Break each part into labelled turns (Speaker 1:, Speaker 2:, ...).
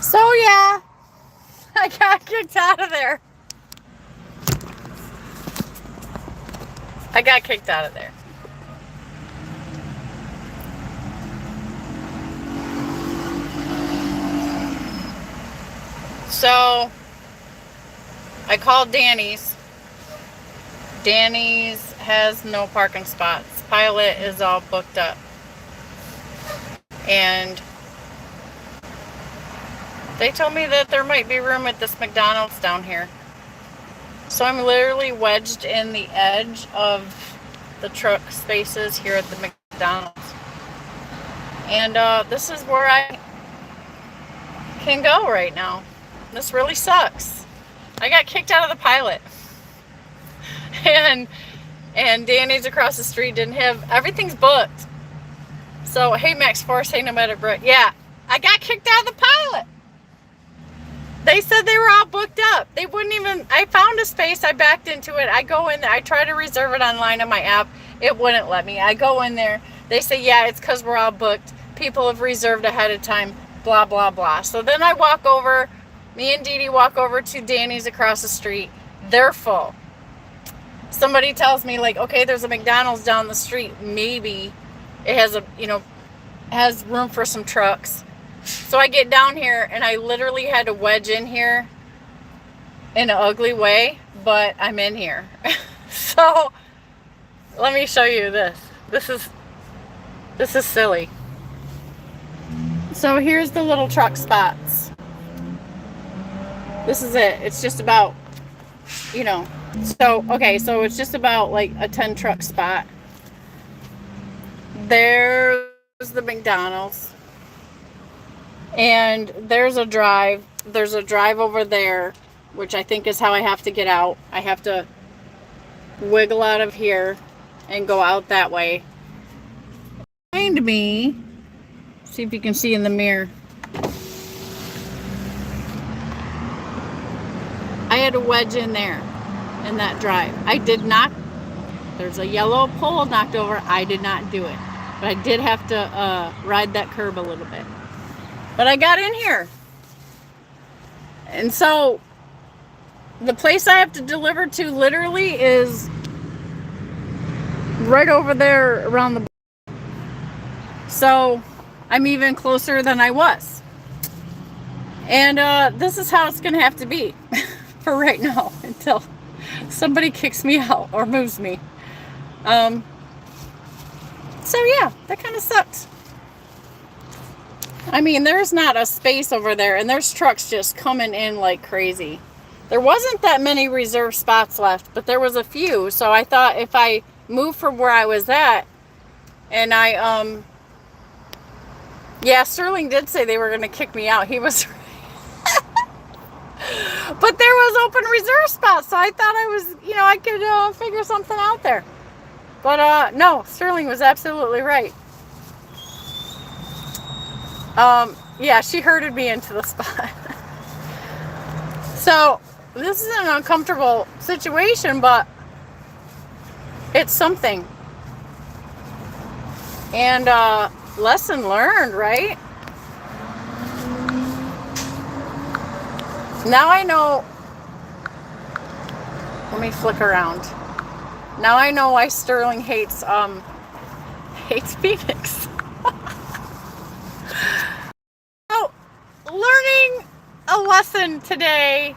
Speaker 1: So yeah, I got kicked out of there. I got kicked out of there. So I called Danny's. Danny's has no parking spots. Pilot is all booked up. And they told me that there might be room at this McDonald's down here. So I'm literally wedged in the edge of the truck spaces here at the McDonald's. And this is where I can go right now. This really sucks. I got kicked out of the Pilot. And Danny's across the street didn't have, everything's booked. So, hey Max Force, hey Nomadic Brett. Yeah, I got kicked out of the Pilot. They said they were all booked up. They wouldn't even, I found a space, I backed into it. I go in there, I try to reserve it online on my app. It wouldn't let me. I go in there. They say, yeah, it's because we're all booked. People have reserved ahead of time, blah, blah, blah. So then I walk over, me and Dee Dee walk over to Danny's across the street. They're full. Somebody tells me, like, okay, there's a McDonald's down the street. Maybe it has a, has room for some trucks. So I get down here and I literally had to wedge in here in an ugly way, but I'm in here. So let me show you this. This is silly. So here's the little truck spots. This is it. It's just about, so, okay, so it's just about like a 10 truck spot. There's the McDonald's. And there's a drive. There's a drive over there, which I think is how I have to get out. I have to wiggle out of here and go out that way. Behind me, see if you can see in the mirror. I had to wedge in there in that drive. I did not. There's a yellow pole knocked over. I did not do it. But I did have to ride that curb a little bit. But I got in here. And so the place I have to deliver to literally is right over there around the. So I'm even closer than I was. And this is how it's going to have to be for right now until somebody kicks me out or moves me. So yeah, that kind of sucks. I mean, there's not a space over there, and there's trucks just coming in like crazy. There wasn't that many reserved spots left, but there was a few. So I thought if I moved from where I was at, and yeah, Sterling did say they were going to kick me out. He was, but there was open reserve spots, so I thought I was, I could figure something out there. But no, Sterling was absolutely right. Yeah, she herded me into the spot. So this is an uncomfortable situation, but it's something. And lesson learned, right? Now I know. Let me flick around. Now I know why Sterling hates Pheonix. So, learning a lesson today.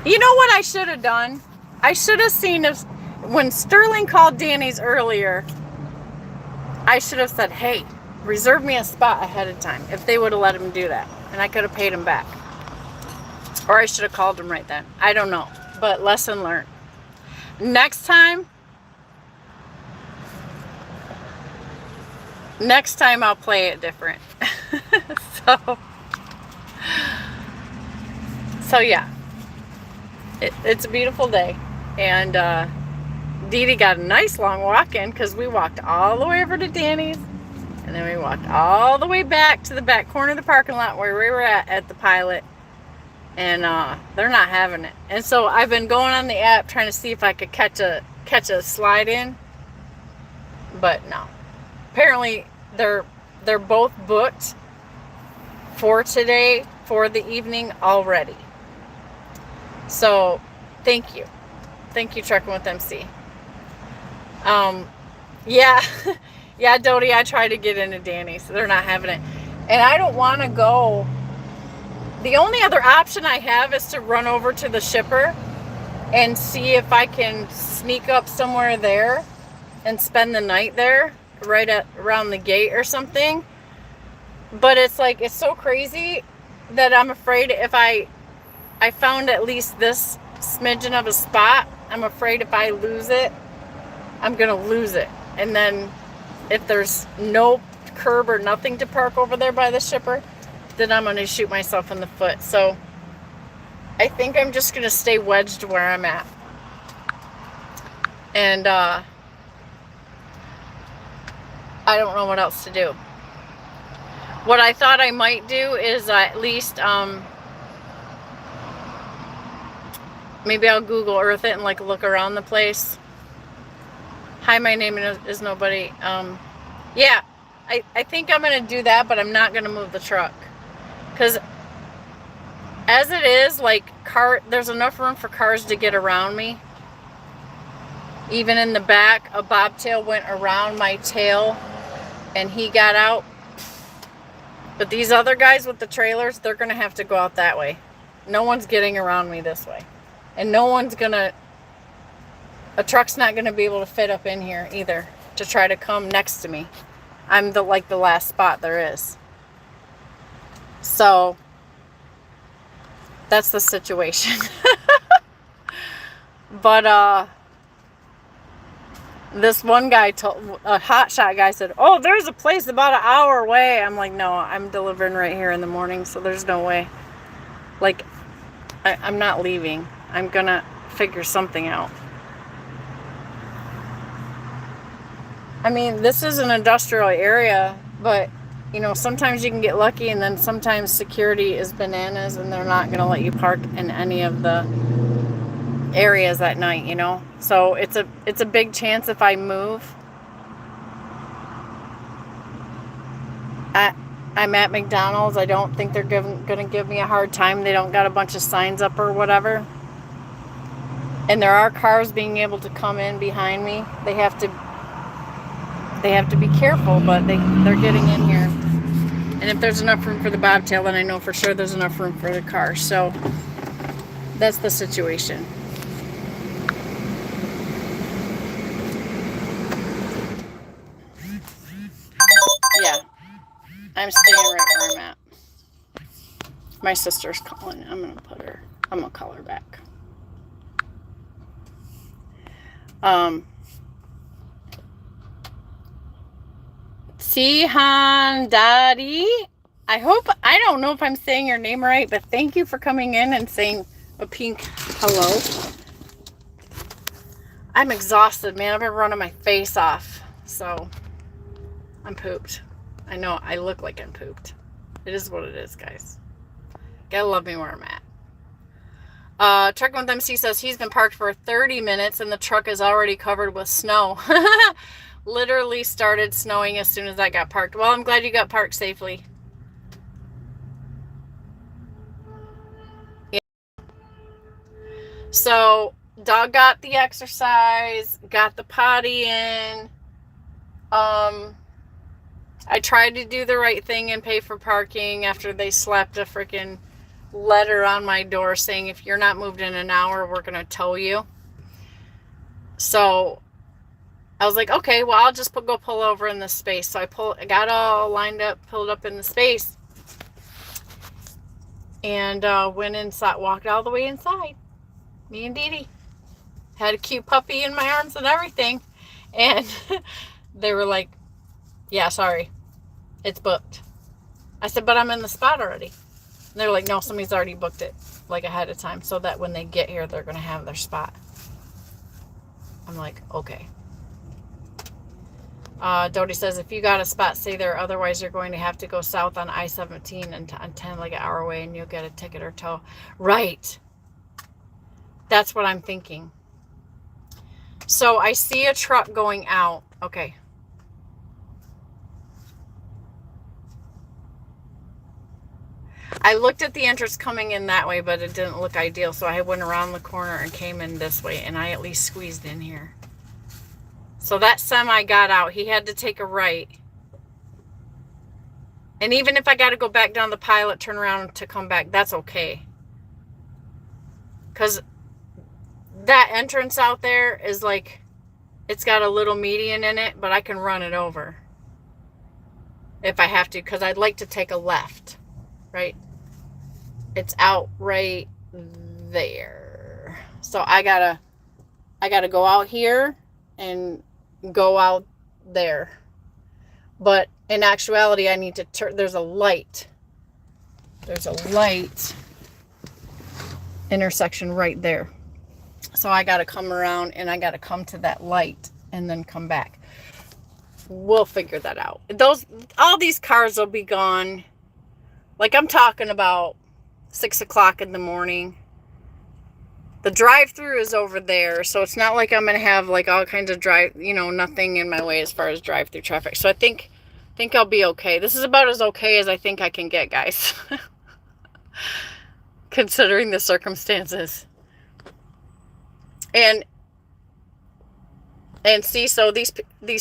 Speaker 1: You know what I should have done? I should have seen if when Sterling called Danny's earlier, I should have said, hey, reserve me a spot ahead of time, if they would have let him do that. And I could have paid him back. Or I should have called him right then. I don't know. But lesson learned. Next time I'll play it different. So yeah. It's a beautiful day. And Dee Dee got a nice long walk in because we walked all the way over to Danny's. And then we walked all the way back to the back corner of the parking lot where we were at the Pilot. And they're not having it. And so I've been going on the app trying to see if I could catch a slide in. But no. Apparently they're both booked. for today, for the evening already. So, thank you. Thank you, Trucking with MC. Yeah. Yeah, Dodie, I tried to get into Danny's. So they're not having it. And I don't want to go. The only other option I have is to run over to the shipper and see if I can sneak up somewhere there and spend the night there, right around the gate or something. But it's like, it's so crazy that I'm afraid if I found at least this smidgen of a spot, I'm afraid if I lose it, I'm going to lose it. And then if there's no curb or nothing to park over there by the shipper, then I'm going to shoot myself in the foot. So I think I'm just going to stay wedged where I'm at. And I don't know what else to do. What I thought I might do is at least maybe I'll Google Earth it and like look around the place. Hi, my name is nobody. Yeah, I think I'm going to do that, but I'm not going to move the truck. Because as it is, like, there's enough room for cars to get around me. Even in the back, a bobtail went around my tail and he got out. But these other guys with the trailers, they're going to have to go out that way. No one's getting around me this way. And no one's going to... A truck's not going to be able to fit up in here either to try to come next to me. I'm the last spot there is. So that's the situation. But this one guy told, a hotshot guy said, "Oh, there's a place about an hour away." I'm like, "No, I'm delivering right here in the morning, so there's no way." Like, I'm not leaving. I'm gonna figure something out. I mean, this is an industrial area, but, you know, sometimes you can get lucky, and then sometimes security is bananas, and they're not going to let you park in any of the areas at night, you know? So it's a big chance if I move. I'm at McDonald's. I don't think they're going to give me a hard time. They don't got a bunch of signs up or whatever. And there are cars being able to come in behind me. They have to be careful, but they're getting in here. And if there's enough room for the bobtail, then I know for sure there's enough room for the car. So that's the situation. Yeah, I'm staying right where I'm at. My sister's calling. I'm gonna call her back. Sihan Daddy, I don't know if I'm saying your name right, but thank you for coming in and saying a pink hello. I'm exhausted, man. I've been running my face off, so I'm pooped. I know I look like I'm pooped. It is what it is, guys. Gotta love me where I'm at. Trucking with MC says he's been parked for 30 minutes and the truck is already covered with snow. Literally started snowing as soon as I got parked. Well, I'm glad you got parked safely. Yeah. So, dog got the exercise, got the potty in. I tried to do the right thing and pay for parking after they slapped a freaking letter on my door saying if you're not moved in an hour, we're going to tow you. So I was like, okay, well, I'll just go pull over in this space. So I got all lined up, pulled up in the space, and went inside, walked all the way inside. Me and Dee Dee had a cute puppy in my arms and everything. And they were like, yeah, sorry, it's booked. I said, but I'm in the spot already. And they're like, no, somebody's already booked it like ahead of time so that when they get here, they're going to have their spot. I'm like, okay. Dodie says, if you got a spot, stay there. Otherwise, you're going to have to go south on I-17 and 10 like an hour away, and you'll get a ticket or tow. Right. That's what I'm thinking. So I see a truck going out. Okay. I looked at the entrance coming in that way, but it didn't look ideal. So I went around the corner and came in this way, and I at least squeezed in here. So that semi got out. He had to take a right. And even if I got to go back down the Pilot, turn around to come back, that's okay. Because that entrance out there is like, it's got a little median in it, but I can run it over if I have to, because I'd like to take a left, right? It's out right there. So I gotta go out here and go out there. But in actuality, I need to turn. There's a light intersection right there. So I got to come around and I got to come to that light and then come back. We'll figure that out. All these cars will be gone. Like, I'm talking about 6 o'clock in the morning. The drive-through is over there, so it's not like I'm going to have like all kinds of nothing in my way as far as drive-through traffic. So I think I'll be okay. This is about as okay as I think I can get, guys. Considering the circumstances. And see, so these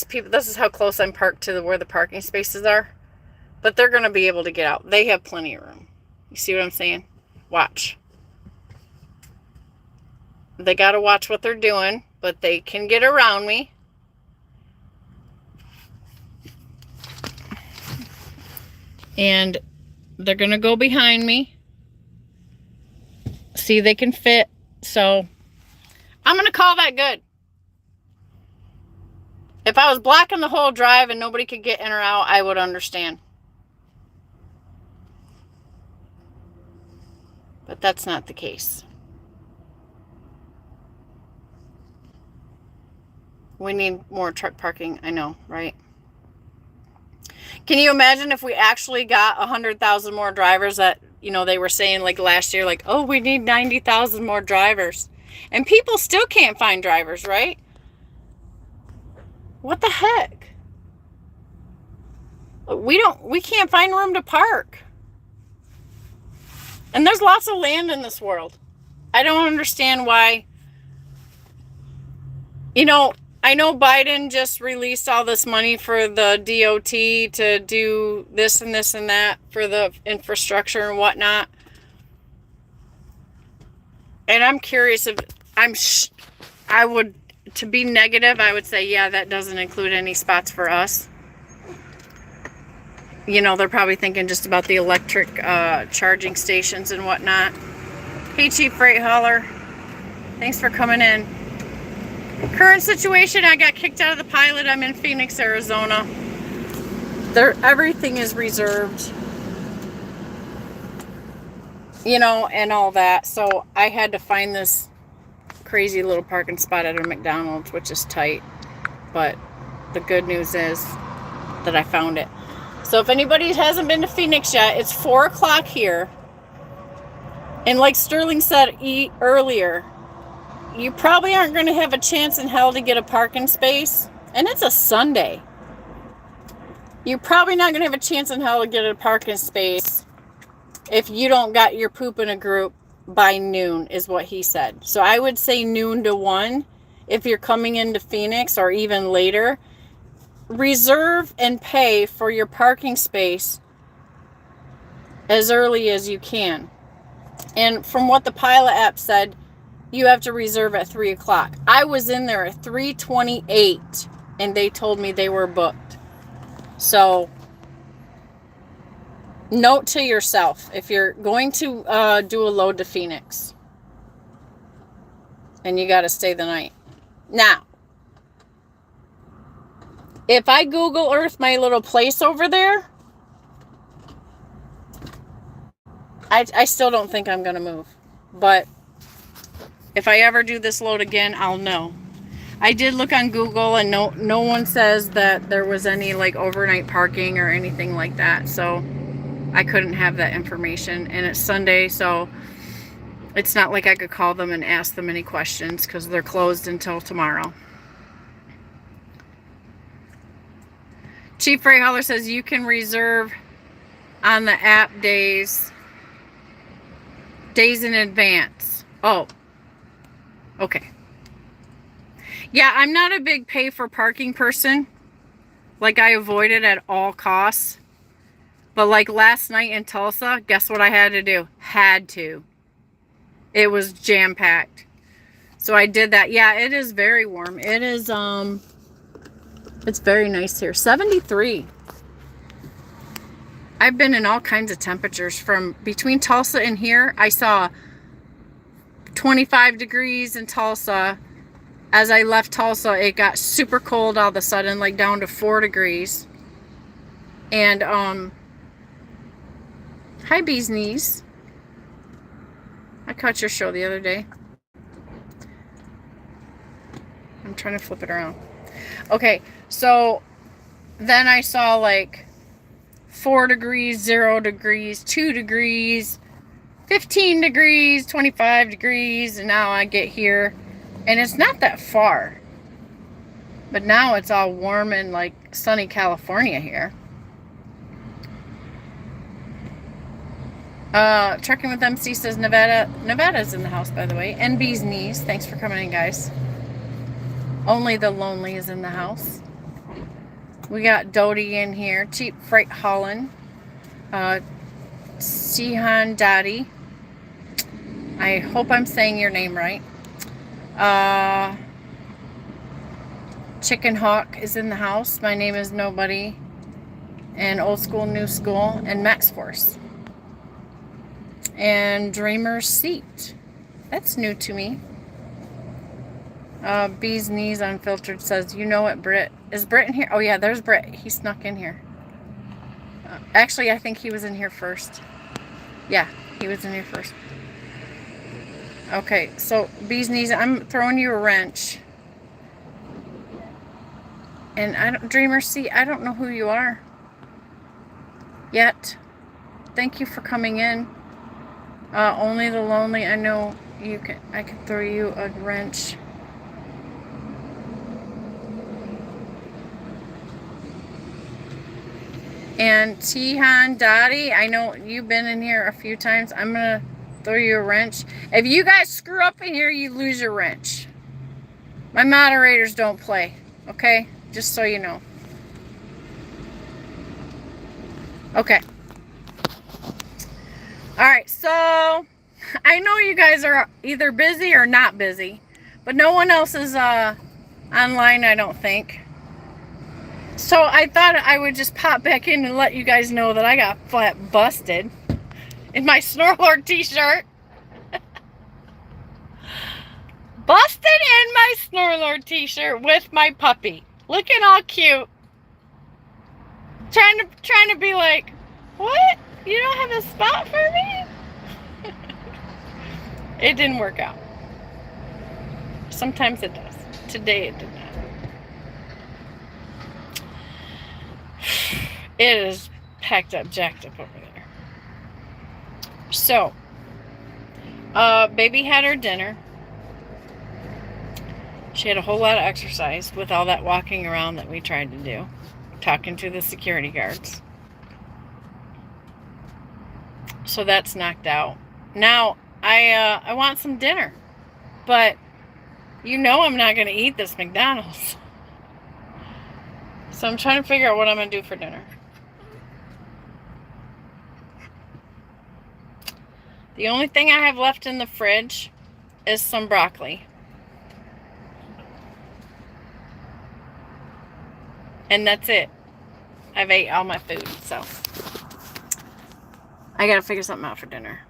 Speaker 1: people, this is how close I'm parked to where the parking spaces are. But they're going to be able to get out. They have plenty of room. You see what I'm saying? Watch. They got to watch what they're doing, but they can get around me. And they're going to go behind me. See, they can fit. So I'm going to call that good. If I was blocking the whole drive and nobody could get in or out, I would understand. But that's not the case. We need more truck parking. I know, right? Can you imagine if we actually got 100,000 more drivers that, they were saying like last year, like, oh, we need 90,000 more drivers. And people still can't find drivers, right? What the heck? We can't find room to park. And there's lots of land in this world. I don't understand why. I know Biden just released all this money for the DOT to do this and this and that for the infrastructure and whatnot. And I'm curious if to be negative, I would say, yeah, that doesn't include any spots for us. They're probably thinking just about the electric charging stations and whatnot. Hey, Chief Freight Hauler. Thanks for coming in. Current situation, I got kicked out of the Pilot. I'm in Phoenix, Arizona. Everything is reserved. And all that. So I had to find this crazy little parking spot at a McDonald's, which is tight. But the good news is that I found it. So if anybody hasn't been to Phoenix yet, it's 4 o'clock here. And like Sterling said earlier, you probably aren't going to have a chance in hell to get a parking space. And it's a Sunday. You're probably not going to have a chance in hell to get a parking space if you don't got your poop in a group by noon, is what he said. So I would say noon to 1 if you're coming into Phoenix, or even later. Reserve and pay for your parking space as early as you can. And from what the Pilot app said, you have to reserve at 3 o'clock. I was in there at 3:28 and they told me they were booked. So note to yourself, if you're going to do a load to Phoenix and you got to stay the night. Now, if I Google Earth my little place over there, I still don't think I'm going to move. But if I ever do this load again, I'll know. I did look on Google, and no one says that there was any like overnight parking or anything like that. So I couldn't have that information. And it's Sunday, so it's not like I could call them and ask them any questions because they're closed until tomorrow. Chief Freight Hauler says you can reserve on the app days Days in advance. Oh, okay. Yeah, I'm not a big pay for parking person. Like, I avoid it at all costs. But like last night in Tulsa, guess what I had to do? Had to. It was jam-packed. So I did that. Yeah, it is very warm. It is, it's very nice here. 73. I've been in all kinds of temperatures. From between Tulsa and here, I saw 25 degrees in Tulsa. As I left Tulsa, it got super cold all of a sudden, like down to 4 degrees. And, hi, Bee's Knees. I caught your show the other day. I'm trying to flip it around. Okay, so then I saw like 4 degrees, 0 degrees, 2 degrees, 15 degrees, 25 degrees, and now I get here, and it's not that far. But now it's all warm and like sunny California here. Trucking with MC says Nevada's in the house, by the way. And Bee's Knees. Thanks for coming in, guys. Only the Lonely is in the house. We got Dodie in here. Cheap Freight Holland. Sihan Daddy. I hope I'm saying your name right. Chicken Hawk is in the house. My name is Nobody. And Old School, New School. And Max Force. And Dreamer's Seat. That's new to me. Bee's Knees Unfiltered says, you know what, Britt? Is Britt in here? Oh, yeah, there's Britt. He snuck in here. Actually, I think he was in here first. Yeah, he was in here first. Okay, so Bee's Knees, I'm throwing you a wrench. And Dreamer's Seat, I don't know who you are yet. Thank you for coming in. Only the Lonely. I know you can. I can throw you a wrench. And Tihan Dottie, I know you've been in here a few times. I'm gonna throw you a wrench. If you guys screw up in here, you lose your wrench. My moderators don't play. Okay, just so you know. Okay. Alright, so I know you guys are either busy or not busy, but no one else is online, I don't think. So I thought I would just pop back in and let you guys know that I got flat busted in my Snorlord t-shirt. Busted in my Snorlord t-shirt with my puppy. Looking all cute. Trying to be like, what? You don't have a spot for me? It didn't work out. Sometimes it does. Today it did not. It is packed up, jacked up over there. So, baby had her dinner. She had a whole lot of exercise with all that walking around that we tried to do. Talking to the security guards. So that's knocked out. Now, I want some dinner. But, you know I'm not going to eat this McDonald's. So I'm trying to figure out what I'm going to do for dinner. The only thing I have left in the fridge is some broccoli. And that's it. I've ate all my food, so I gotta figure something out for dinner.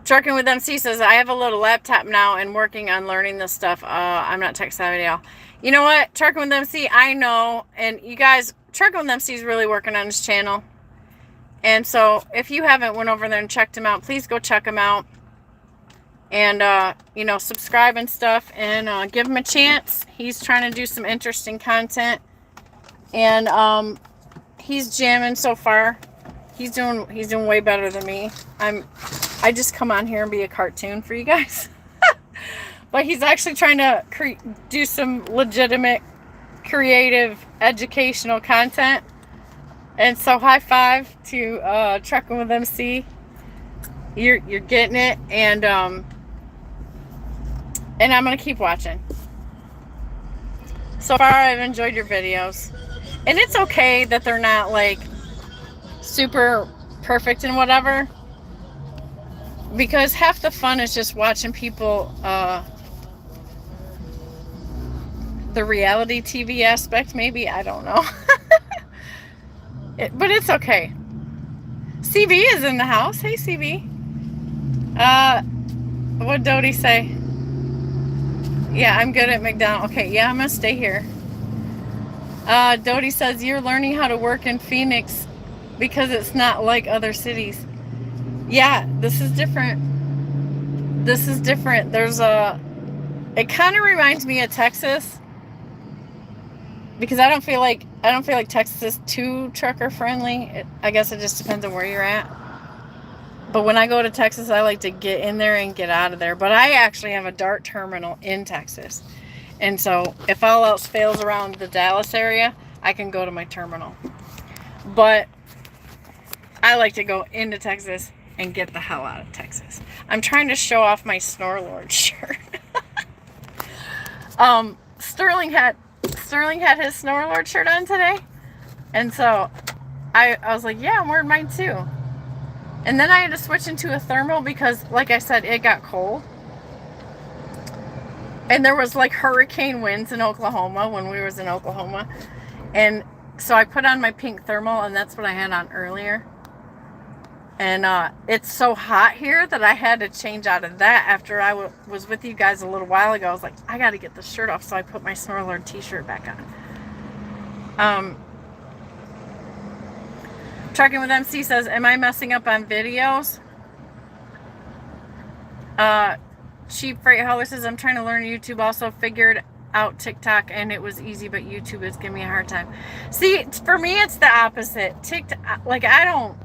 Speaker 1: Trucking with MC says, I have a little laptop now and working on learning this stuff. I'm not tech savvy at all. You know what? Trucking with MC, I know. And you guys, Trucking with MC is really working on his channel. And so if you haven't went over there and checked him out, please go check him out. And, you know, subscribe and stuff. And give him a chance. He's trying to do some interesting content. And he's jamming so far. He's doing way better than me. I just come on here and be a cartoon for you guys. But he's actually trying to do some legitimate creative, educational content. And so high five to Trucking with MC. You're getting it, and I'm gonna keep watching. So far, I've enjoyed your videos, and it's okay that they're not like super perfect and whatever, because half the fun is just watching people, the reality TV aspect, maybe, I don't know. But it's okay. CB is in the house. Hey, CB. What'd Dodie say? Yeah, I'm good at McDonald's. Okay, yeah, I'm gonna stay here. Dodie says you're learning how to work in Phoenix because it's not like other cities. Yeah, this is different. This is different. It kind of reminds me of Texas, because I don't feel like Texas is too trucker friendly. I guess it just depends on where you're at. But when I go to Texas, I like to get in there and get out of there. But I actually have a DART terminal in Texas. And so if all else fails around the Dallas area, I can go to my terminal. But I like to go into Texas and get the hell out of Texas. I'm trying to show off my Snorlord shirt. Sterling had his Snorlord shirt on today. And so I was like, yeah, I'm wearing mine too. And then I had to switch into a thermal because, like I said, it got cold. And there was like hurricane winds in Oklahoma when we was in Oklahoma. And so I put on my pink thermal, and that's what I had on earlier. And it's so hot here that I had to change out of that after I was with you guys a little while ago. I was like, I got to get the shirt off. So I put my Snorlord t-shirt back on. Trucking with MC says, am I messing up on videos? Cheap Freight Hauler says, I'm trying to learn YouTube. Also figured out TikTok, and it was easy, but YouTube is giving me a hard time. See, for me, it's the opposite. TikTok, like, I don't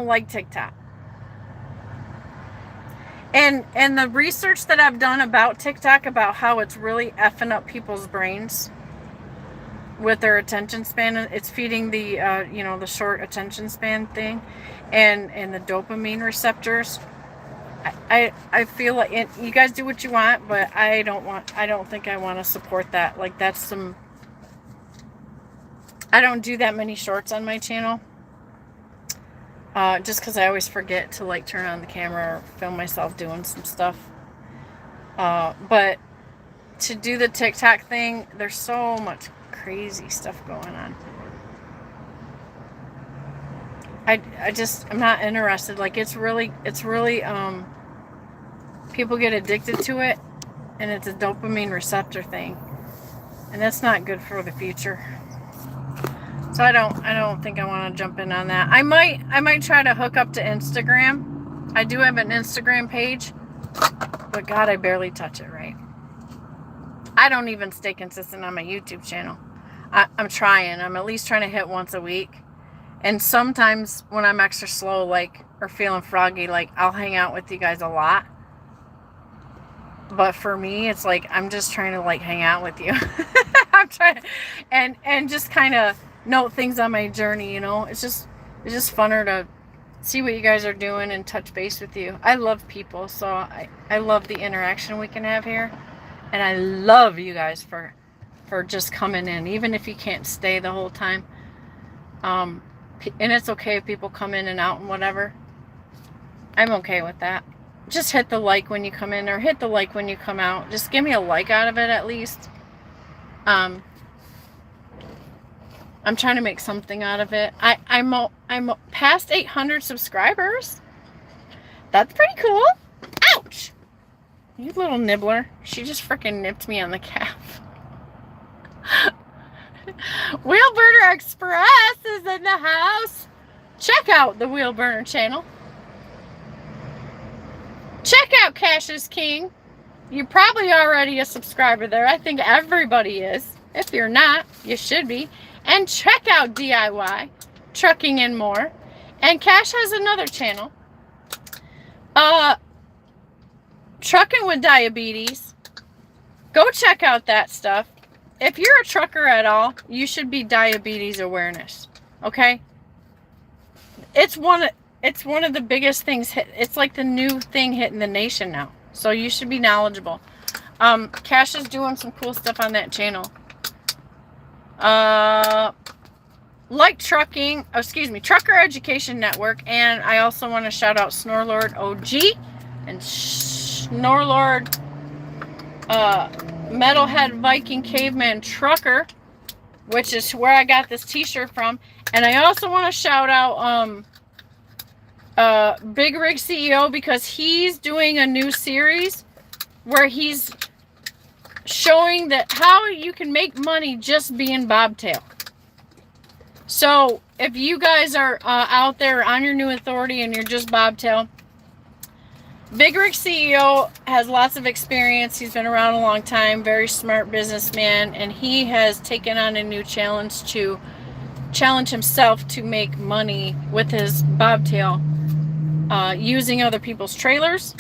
Speaker 1: like TikTok. And the research that I've done about TikTok, about how it's really effing up people's brains with their attention span, it's feeding the the short attention span thing, and the dopamine receptors. I feel like you guys do what you want, but I don't think I want to support that. Like, I don't do that many shorts on my channel, just because I always forget to like turn on the camera or film myself doing some stuff. But to do the TikTok thing, there's so much crazy stuff going on. I'm not interested. Like, it's really people get addicted to it, and it's a dopamine receptor thing, and that's not good for the future. So I don't think I want to jump in on that. I might try to hook up to Instagram. I do have an Instagram page, but God, I barely touch it, right? I don't even stay consistent on my YouTube channel. I'm trying. I'm at least trying to hit once a week. And sometimes when I'm extra slow, like, or feeling froggy, like, I'll hang out with you guys a lot. But for me, it's like, I'm just trying to, like, hang out with you. I'm trying to, and just kind of note things on my journey, you know. It's just funner to see what you guys are doing and touch base with you. I love people, so I love the interaction we can have here. And I love you guys for just coming in, even if you can't stay the whole time. And it's okay if people come in and out and whatever. I'm okay with that. Just hit the like when you come in, or hit the like when you come out. Just give me a like out of it at least. I'm trying to make something out of it. I'm past 800 subscribers. That's pretty cool. Ouch! You little nibbler. She just freaking nipped me on the calf. Wheelburner Express is in the house. Check out the Wheelburner channel. Check out Cash is King. You're probably already a subscriber there. I think everybody is. If you're not, you should be. And check out DIY, Trucking and More. And Cash has another channel. Trucking with Diabetes. Go check out that stuff. if you're a trucker at all, you should be diabetes awareness. Okay? It's one of the biggest things. It's like the new thing hitting the nation now. So you should be knowledgeable. Cash is doing some cool stuff on that channel. Like Trucking, Trucker Education Network, and I also want to shout out Snorlord OG and Snorlord Metalhead Viking Caveman Trucker, which is where I got this t-shirt from. And I also want to shout out Big Rig CEO, because he's doing a new series where he's showing that how you can make money just being bobtail. So if you guys are out there on your new authority and you're just bobtail, Big Rig CEO has lots of experience. He's been around a long time, very smart businessman, and he has taken on a new challenge to challenge himself to make money with his bobtail using other people's trailers.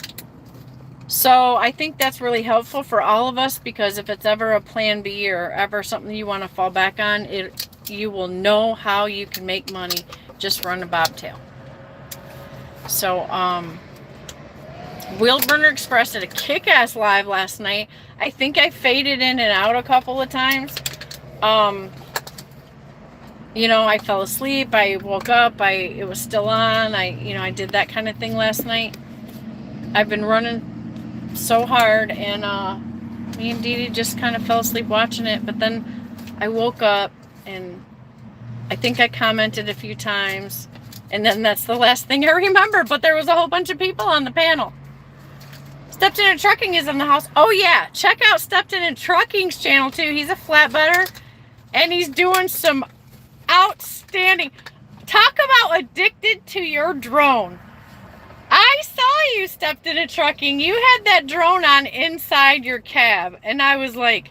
Speaker 1: So I think that's really helpful for all of us, because if it's ever a plan B or ever something you want to fall back on, you will know how you can make money just run a bobtail. So Wheelburner Express did a kick-ass live last night. I think I faded in and out a couple of times. You know, I fell asleep, I woke up, it was still on. I did that kind of thing last night. I've been running so hard, and me and Dee Dee just kind of fell asleep watching it, but then I woke up and I think I commented a few times, and then that's the last thing I remember. But there was a whole bunch of people on the panel. Stepped In and Trucking is in the house. Oh yeah, check out Stepped In and Trucking's channel too. He's a flatbedder, and he's doing some outstanding. Talk about addicted to your drone. I saw you, Stepped In and Trucking. You had that drone on inside your cab, and I was like,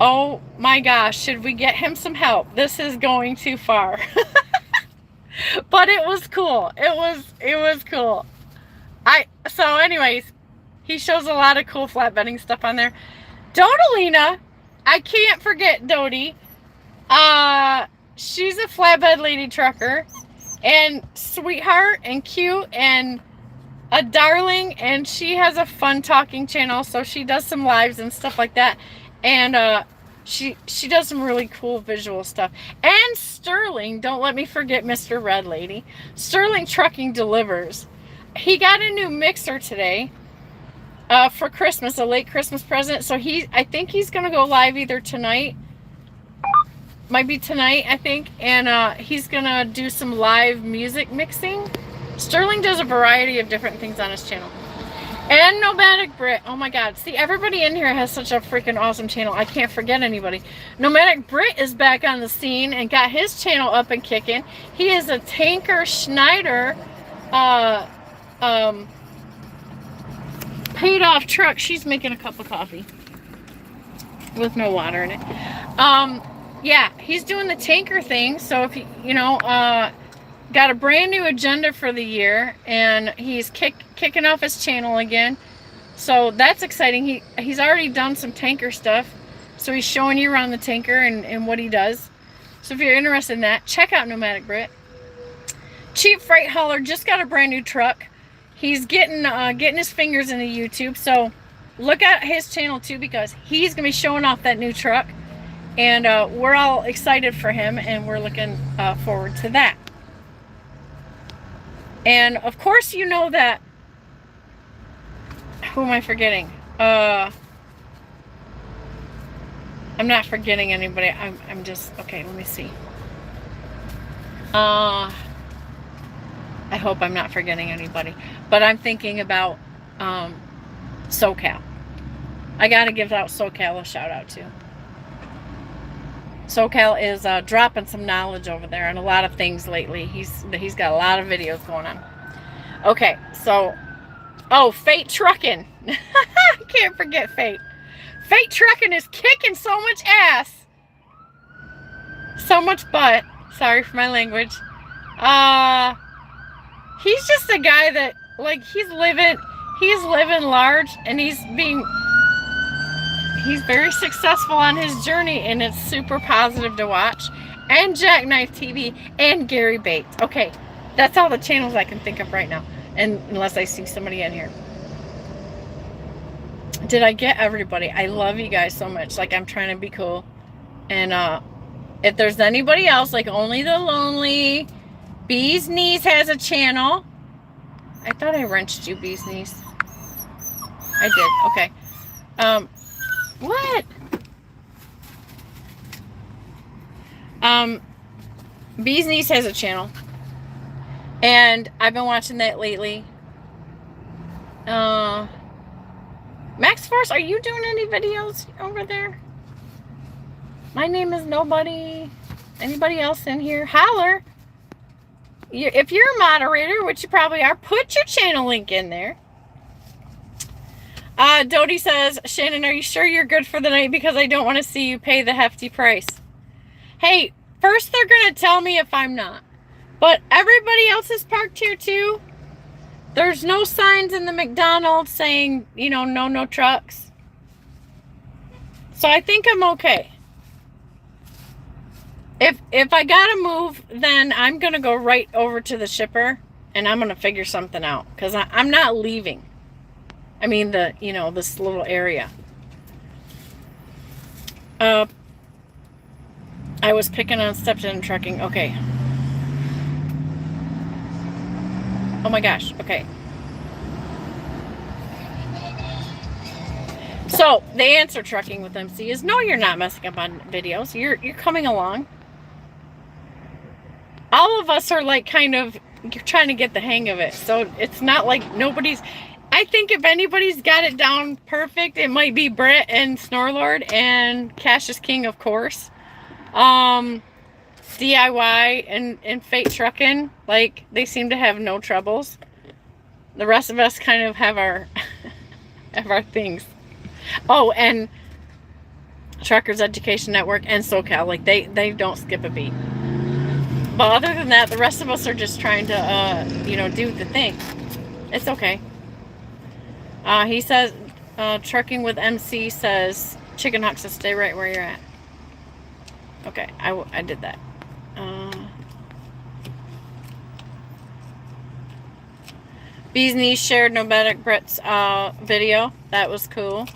Speaker 1: oh my gosh, should we get him some help? This is going too far. But it was cool. It was cool. So anyways, he shows a lot of cool flatbedding stuff on there. Dodalina, I can't forget Dodie. She's a flatbed lady trucker, and sweetheart and cute and a darling, and she has a fun talking channel, so she does some lives and stuff like that. And she does some really cool visual stuff. And Sterling, don't let me forget Mr. Red Lady. Sterling Trucking Delivers. He got a new mixer today for Christmas, a late Christmas present. So I think he's going to go live either tonight. Might be tonight, I think. And he's going to do some live music mixing. Sterling does a variety of different things on his channel. And Nomadic Brit. Oh my god. See, everybody in here has such a freaking awesome channel. I can't forget anybody. Nomadic Brit is back on the scene and got his channel up and kicking. He is a Tanker Schneider paid off truck. She's making a cup of coffee with no water in it. Yeah, he's doing the tanker thing. So if you know, got a brand new agenda for the year, and he's kicking off his channel again. So that's exciting. He's already done some tanker stuff. So he's showing you around the tanker and what he does. So if you're interested in that, check out Nomadic Brit. Cheap Freight Hauler just got a brand new truck. He's getting his fingers into YouTube. So look at his channel too, because he's going to be showing off that new truck. And we're all excited for him, and we're looking forward to that. And of course, you know that, who am I forgetting? I'm not forgetting anybody. I'm just, okay, let me see. I hope I'm not forgetting anybody. But I'm thinking about SoCal. I got to give out SoCal a shout out too. SoCal is dropping some knowledge over there on a lot of things lately. He's got a lot of videos going on. Okay, so, oh, Fate Trucking. I can't forget Fate. Fate Trucking is kicking so much ass. So much butt. Sorry for my language. He's just a guy that, like, he's living large, and he's he's very successful on his journey, and it's super positive to watch. And Jackknife TV and Gary Bates. Okay, that's all the channels I can think of right now, and unless I see somebody in here. Did I get everybody? I love you guys so much. Like, I'm trying to be cool. And if there's anybody else, like Only the Lonely, Bee's Knees has a channel. I thought I wrenched you, Bee's Knees. I did. Okay. What? Bee's Knees has a channel. And I've been watching that lately. Max Force, are you doing any videos over there? My name is nobody. Anybody else in here? Holler. If you're a moderator, which you probably are, put your channel link in there. Dodie says, Shannon, are you sure you're good for the night? Because I don't want to see you pay the hefty price. Hey, first they're going to tell me if I'm not. But everybody else is parked here too. There's no signs in the McDonald's saying, you know, no trucks. So I think I'm okay. If I gotta move, then I'm gonna go right over to the shipper and I'm gonna figure something out, because I'm not leaving. I mean, this little area. I was picking on step-in trucking. Okay. Oh my gosh. Okay. So the answer trucking with MC is no, you're not messing up on videos. You're coming along. All of us are like you're trying to get the hang of it. So it's not like nobody's, I think if anybody's got it down perfect, it might be Britt and Snorlord and Cash is King, of course. DIY and Fate Trucking, like, they seem to have no troubles. The rest of us kind of have our have our things. Oh, and Truckers Education Network and SoCal, like, they don't skip a beat. But other than that, the rest of us are just trying to do the thing. It's okay. He says, Trucking with MC says, Chicken Hawk says, stay right where you're at. Okay, I did that. Bee's Knees shared Nomadic Brett's video. That was cool.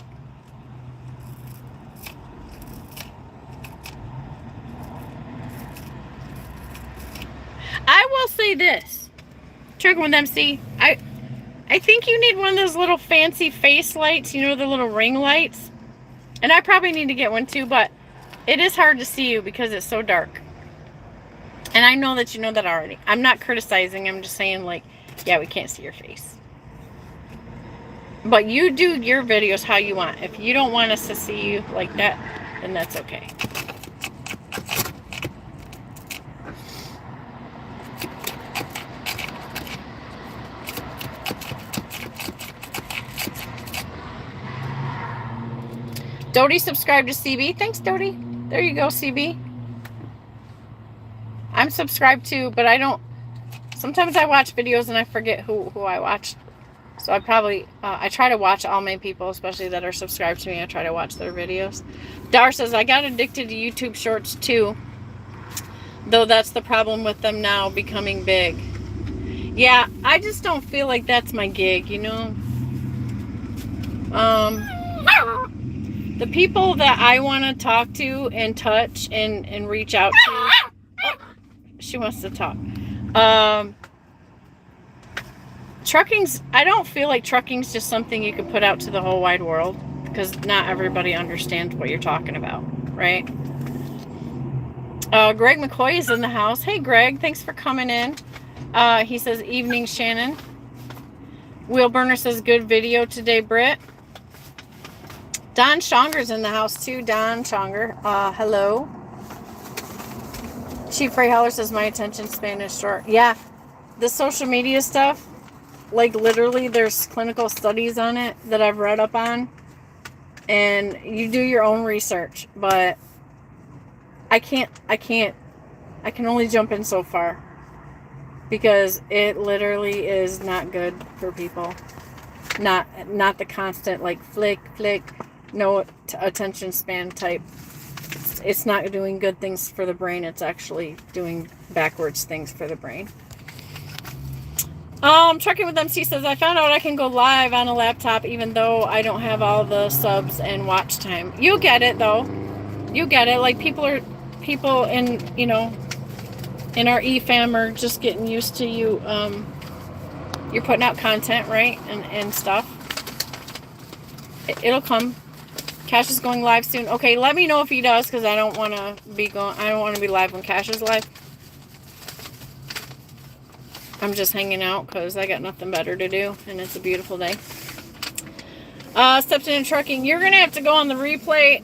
Speaker 1: I will say this. Trucking with MC, I think you need one of those little fancy face lights, the little ring lights. And I probably need to get one too, but it is hard to see you because it's so dark. And I know that you know that already. I'm not criticizing. I'm just saying, like, yeah, we can't see your face. But you do your videos how you want. If you don't want us to see you like that, then that's okay. Dodie subscribed to CB. Thanks, Dodie. There you go, CB. I'm subscribed too, but I don't. Sometimes I watch videos and I forget who I watched. So I try to watch all my people, especially that are subscribed to me. I try to watch their videos. Dar says, I got addicted to YouTube shorts too. Though that's the problem with them now becoming big. Yeah, I just don't feel like that's my gig, The people that I want to talk to and touch and reach out to. Oh, she wants to talk. I don't feel like trucking's just something you can put out to the whole wide world, because not everybody understands what you're talking about, right? Greg McCoy is in the house. Hey, Greg, thanks for coming in. He says, evening, Shannon. Wheel Burner says, good video today, Britt. Don Schonger's in the house too. Don Schonger, hello. Chief Ray Heller says, my attention span is short. Yeah, the social media stuff, like, literally there's clinical studies on it that I've read up on, and you do your own research, but I can only jump in so far, because it literally is not good for people. Not the constant, like, flick, no attention span type. It's not doing good things for the brain. It's actually doing backwards things for the brain. Trucking with MC says, I found out I can go live on a laptop even though I don't have all the subs and watch time. You'll get it though. You get it. Like people in, you know, in our e-fam are just getting used to you. You're putting out content, right? And stuff. It'll come. Cash is going live soon. Okay, let me know if he does, because I don't want to be live when Cash is live. I'm just hanging out because I got nothing better to do, and it's a beautiful day. Stepped in trucking. You're gonna have to go on the replay.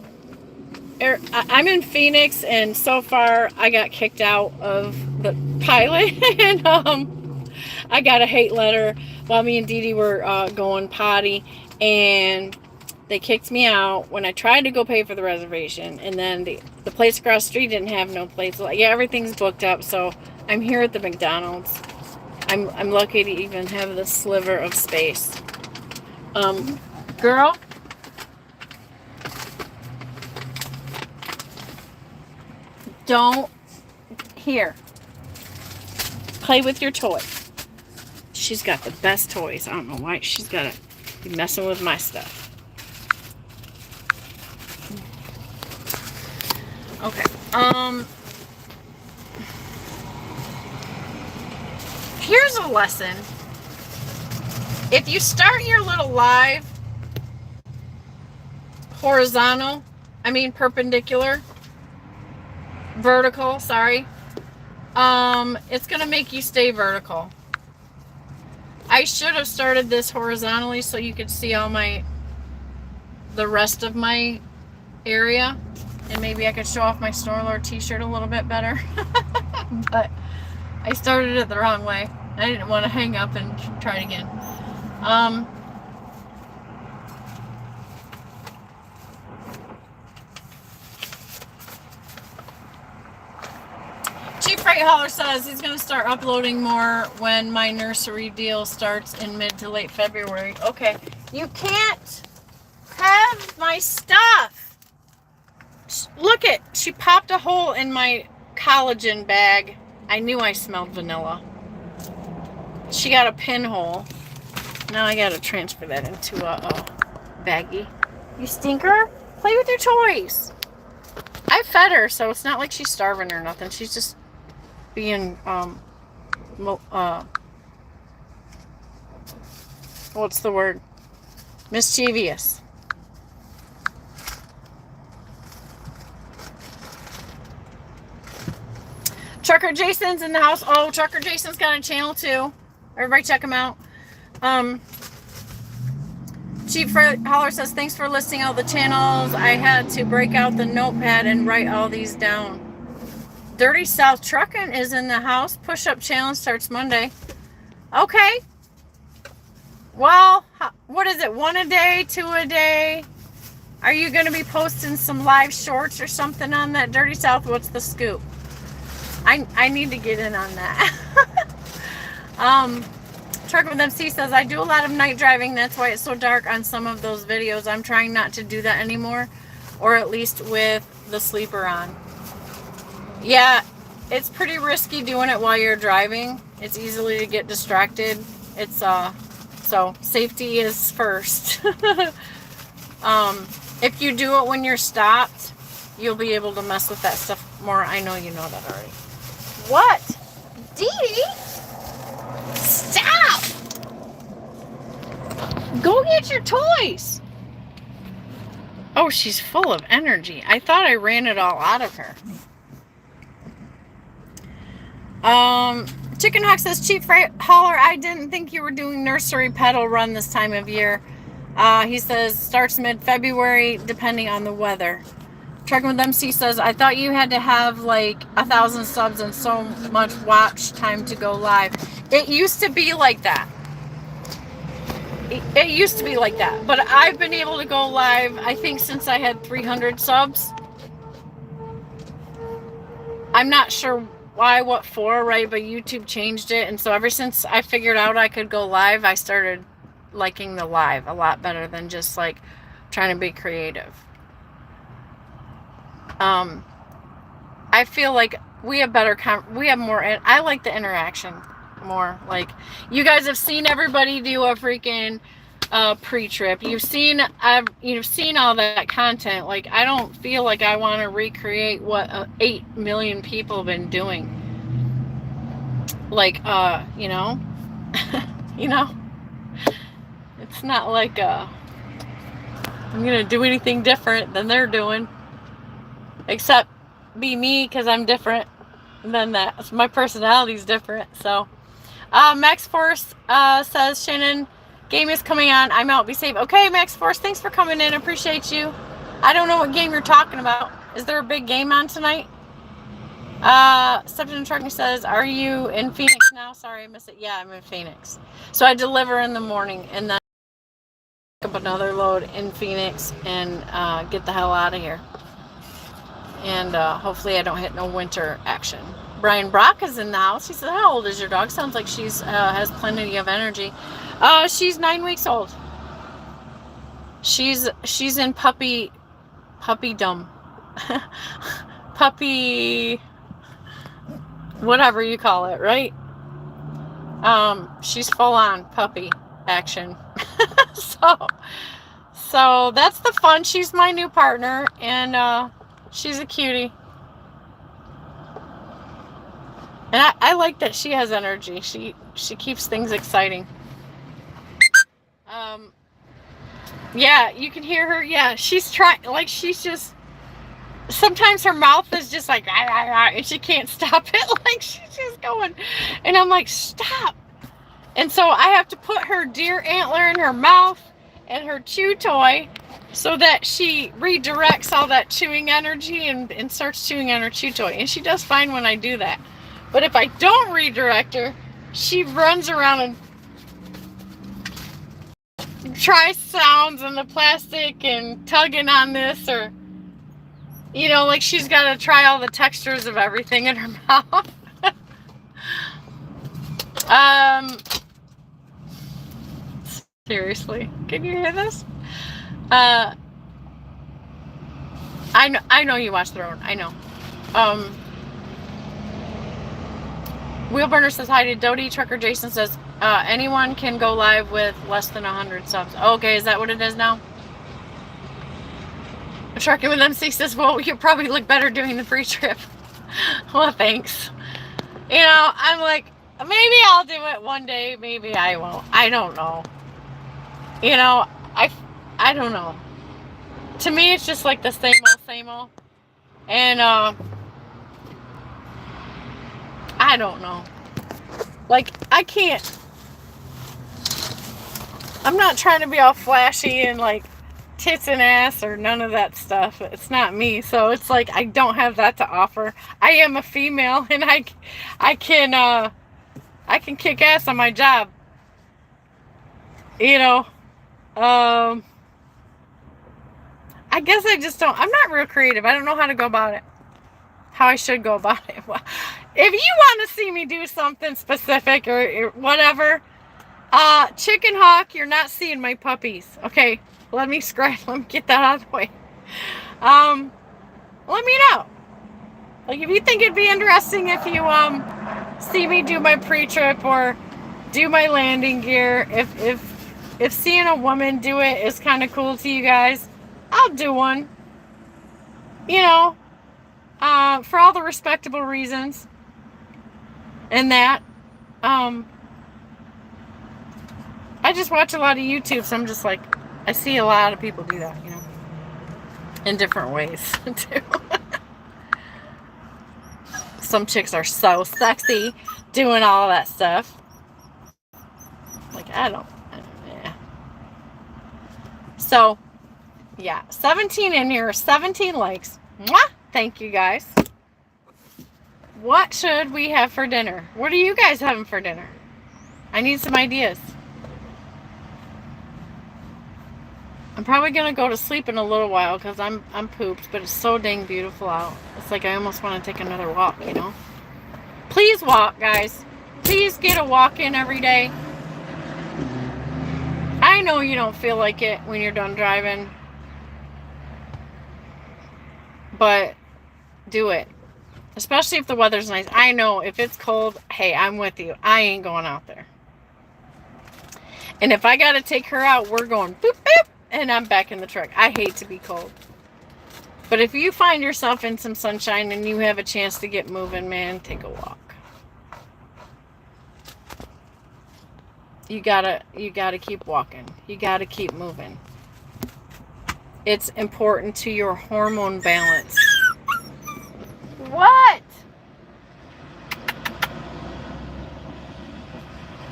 Speaker 1: I'm in Phoenix, and so far I got kicked out of the pilot, and I got a hate letter while me and Dee Dee were going potty, and they kicked me out when I tried to go pay for the reservation, and then the place across the street didn't have no place. Yeah, everything's booked up, so I'm here at the McDonald's. I'm lucky to even have this sliver of space. Girl, don't play with your toy. She's got the best toys. I don't know why she's got to be messing with my stuff. Okay. Here's a lesson. If you start your little live perpendicular, vertical, sorry. It's going to make you stay vertical. I should have started this horizontally so you could see all the rest of my area. And maybe I could show off my Snorlaw t-shirt a little bit better. But I started it the wrong way. I didn't want to hang up and try it again. Chief Freight Hauler says he's going to start uploading more when my nursery deal starts in mid to late February. Okay. You can't have my stuff. Look it, she popped a hole in my collagen bag. I knew I smelled vanilla. She got a pinhole. Now I gotta transfer that into a baggie. You stinker? Play with your toys. I fed her, so it's not like she's starving or nothing. She's just being what's the word? Mischievous. Trucker Jason's in the house. Oh, Trucker Jason's got a channel too. Everybody check him out. Chief Holler says, thanks for listing all the channels. I had to break out the notepad and write all these down. Dirty South Trucking is in the house. Push-up challenge starts Monday. Okay. Well, what is it? 1 a day, 2 a day? Are you going to be posting some live shorts or something on that? Dirty South, what's the scoop? I need to get in on that. Truck with MC says, I do a lot of night driving. That's why it's so dark on some of those videos. I'm trying not to do that anymore, or at least with the sleeper on. Yeah, it's pretty risky doing it while you're driving. It's easily to get distracted. It's so safety is first. If you do it when you're stopped, you'll be able to mess with that stuff more. I know you know that already. What? Dee Dee? Stop! Go get your toys. Oh, she's full of energy. I thought I ran it all out of her. Chicken Hawk says, Chief Freight Hauler, I didn't think you were doing nursery pedal run this time of year. He says, starts mid-February, depending on the weather. Trucking with MC says, I thought you had to have like 1,000 subs and so much watch time to go live. It used to be like that. It used to be like that. But I've been able to go live, I think, since I had 300 subs. I'm not sure why, what for, right? But YouTube changed it. And so ever since I figured out I could go live, I started liking the live a lot better than just like trying to be creative. I feel like we have we have more, I like the interaction more. Like, you guys have seen everybody do a freaking pre-trip. You've seen all that content. Like, I don't feel like I want to recreate what 8 million people have been doing. Like, you know, it's not like I'm gonna do anything different than they're doing, except be me, because I'm different than that. My personality's different. So Max Force says, Shannon, game is coming on, I'm out, be safe. Okay, Max Force, thanks for coming in, appreciate you. I don't know what game you're talking about. Is there a big game on tonight? Stepped in the truck and says, are you in Phoenix now? Sorry, I missed it. Yeah, I'm in Phoenix. So I deliver in the morning and then pick up another load in Phoenix and get the hell out of here. And hopefully I don't hit no winter action. Brian Brock is in the house. He said, how old is your dog? Sounds like she's has plenty of energy. She's 9 weeks old. She's in puppydom. Puppy, whatever you call it, right? She's full on puppy action. So that's the fun. She's my new partner, and she's a cutie. And I like that she has energy. She keeps things exciting. Yeah, you can hear her. Yeah, she's trying, like, she's just, sometimes her mouth is just like, rah, rah, rah, and she can't stop it. Like, she's just going. And I'm like, stop. And so I have to put her deer antler in her mouth and her chew toy so that she redirects all that chewing energy and starts chewing on her chew toy. And she does fine when I do that. But if I don't redirect her, she runs around and tries sounds in the plastic and tugging on this, or, you know, like she's got to try all the textures of everything in her mouth. Seriously, can you hear this? I know you watch Throne. I know. Wheelburner says hi to Dodie. Trucker Jason says anyone can go live with less than 100 subs. Okay, is that what it is now? Trucking with MC says, well, you probably look better doing the pre-trip. Well, thanks. You know, I'm like, maybe I'll do it one day, maybe I won't. I don't know. You know, I don't know. To me, it's just like the same old. And I don't know. Like, I'm not trying to be all flashy and like tits and ass or none of that stuff. It's not me. So it's like I don't have that to offer. I am a female and I can kick ass on my job. You know, I guess I just don't. I'm not real creative. I don't know how to go about it. How I should go about it. If you want to see me do something specific or whatever, Chicken Hawk, you're not seeing my puppies. Okay, let me get that out of the way. Let me know. Like, if you think it'd be interesting if you see me do my pre-trip or do my landing gear, if seeing a woman do it is kind of cool to you guys, I'll do one. You know, for all the respectable reasons. And that, I just watch a lot of YouTube, so I'm just like, I see a lot of people do that, you know, in different ways, too. Some chicks are so sexy doing all that stuff. Like, yeah. So, yeah, 17 in here, 17 likes. Mwah! Thank you, guys. What should we have for dinner? What are you guys having for dinner? I need some ideas. I'm probably going to go to sleep in a little while because I'm pooped, but it's so dang beautiful out. It's like I almost want to take another walk, you know? Please walk, guys. Please get a walk in every day. I know you don't feel like it when you're done driving. But do it. Especially if the weather's nice. I know if it's cold, hey, I'm with you. I ain't going out there. And if I got to take her out, we're going boop, boop, and I'm back in the truck. I hate to be cold. But if you find yourself in some sunshine and you have a chance to get moving, man, take a walk. You gotta keep walking. You gotta keep moving. It's important to your hormone balance. What?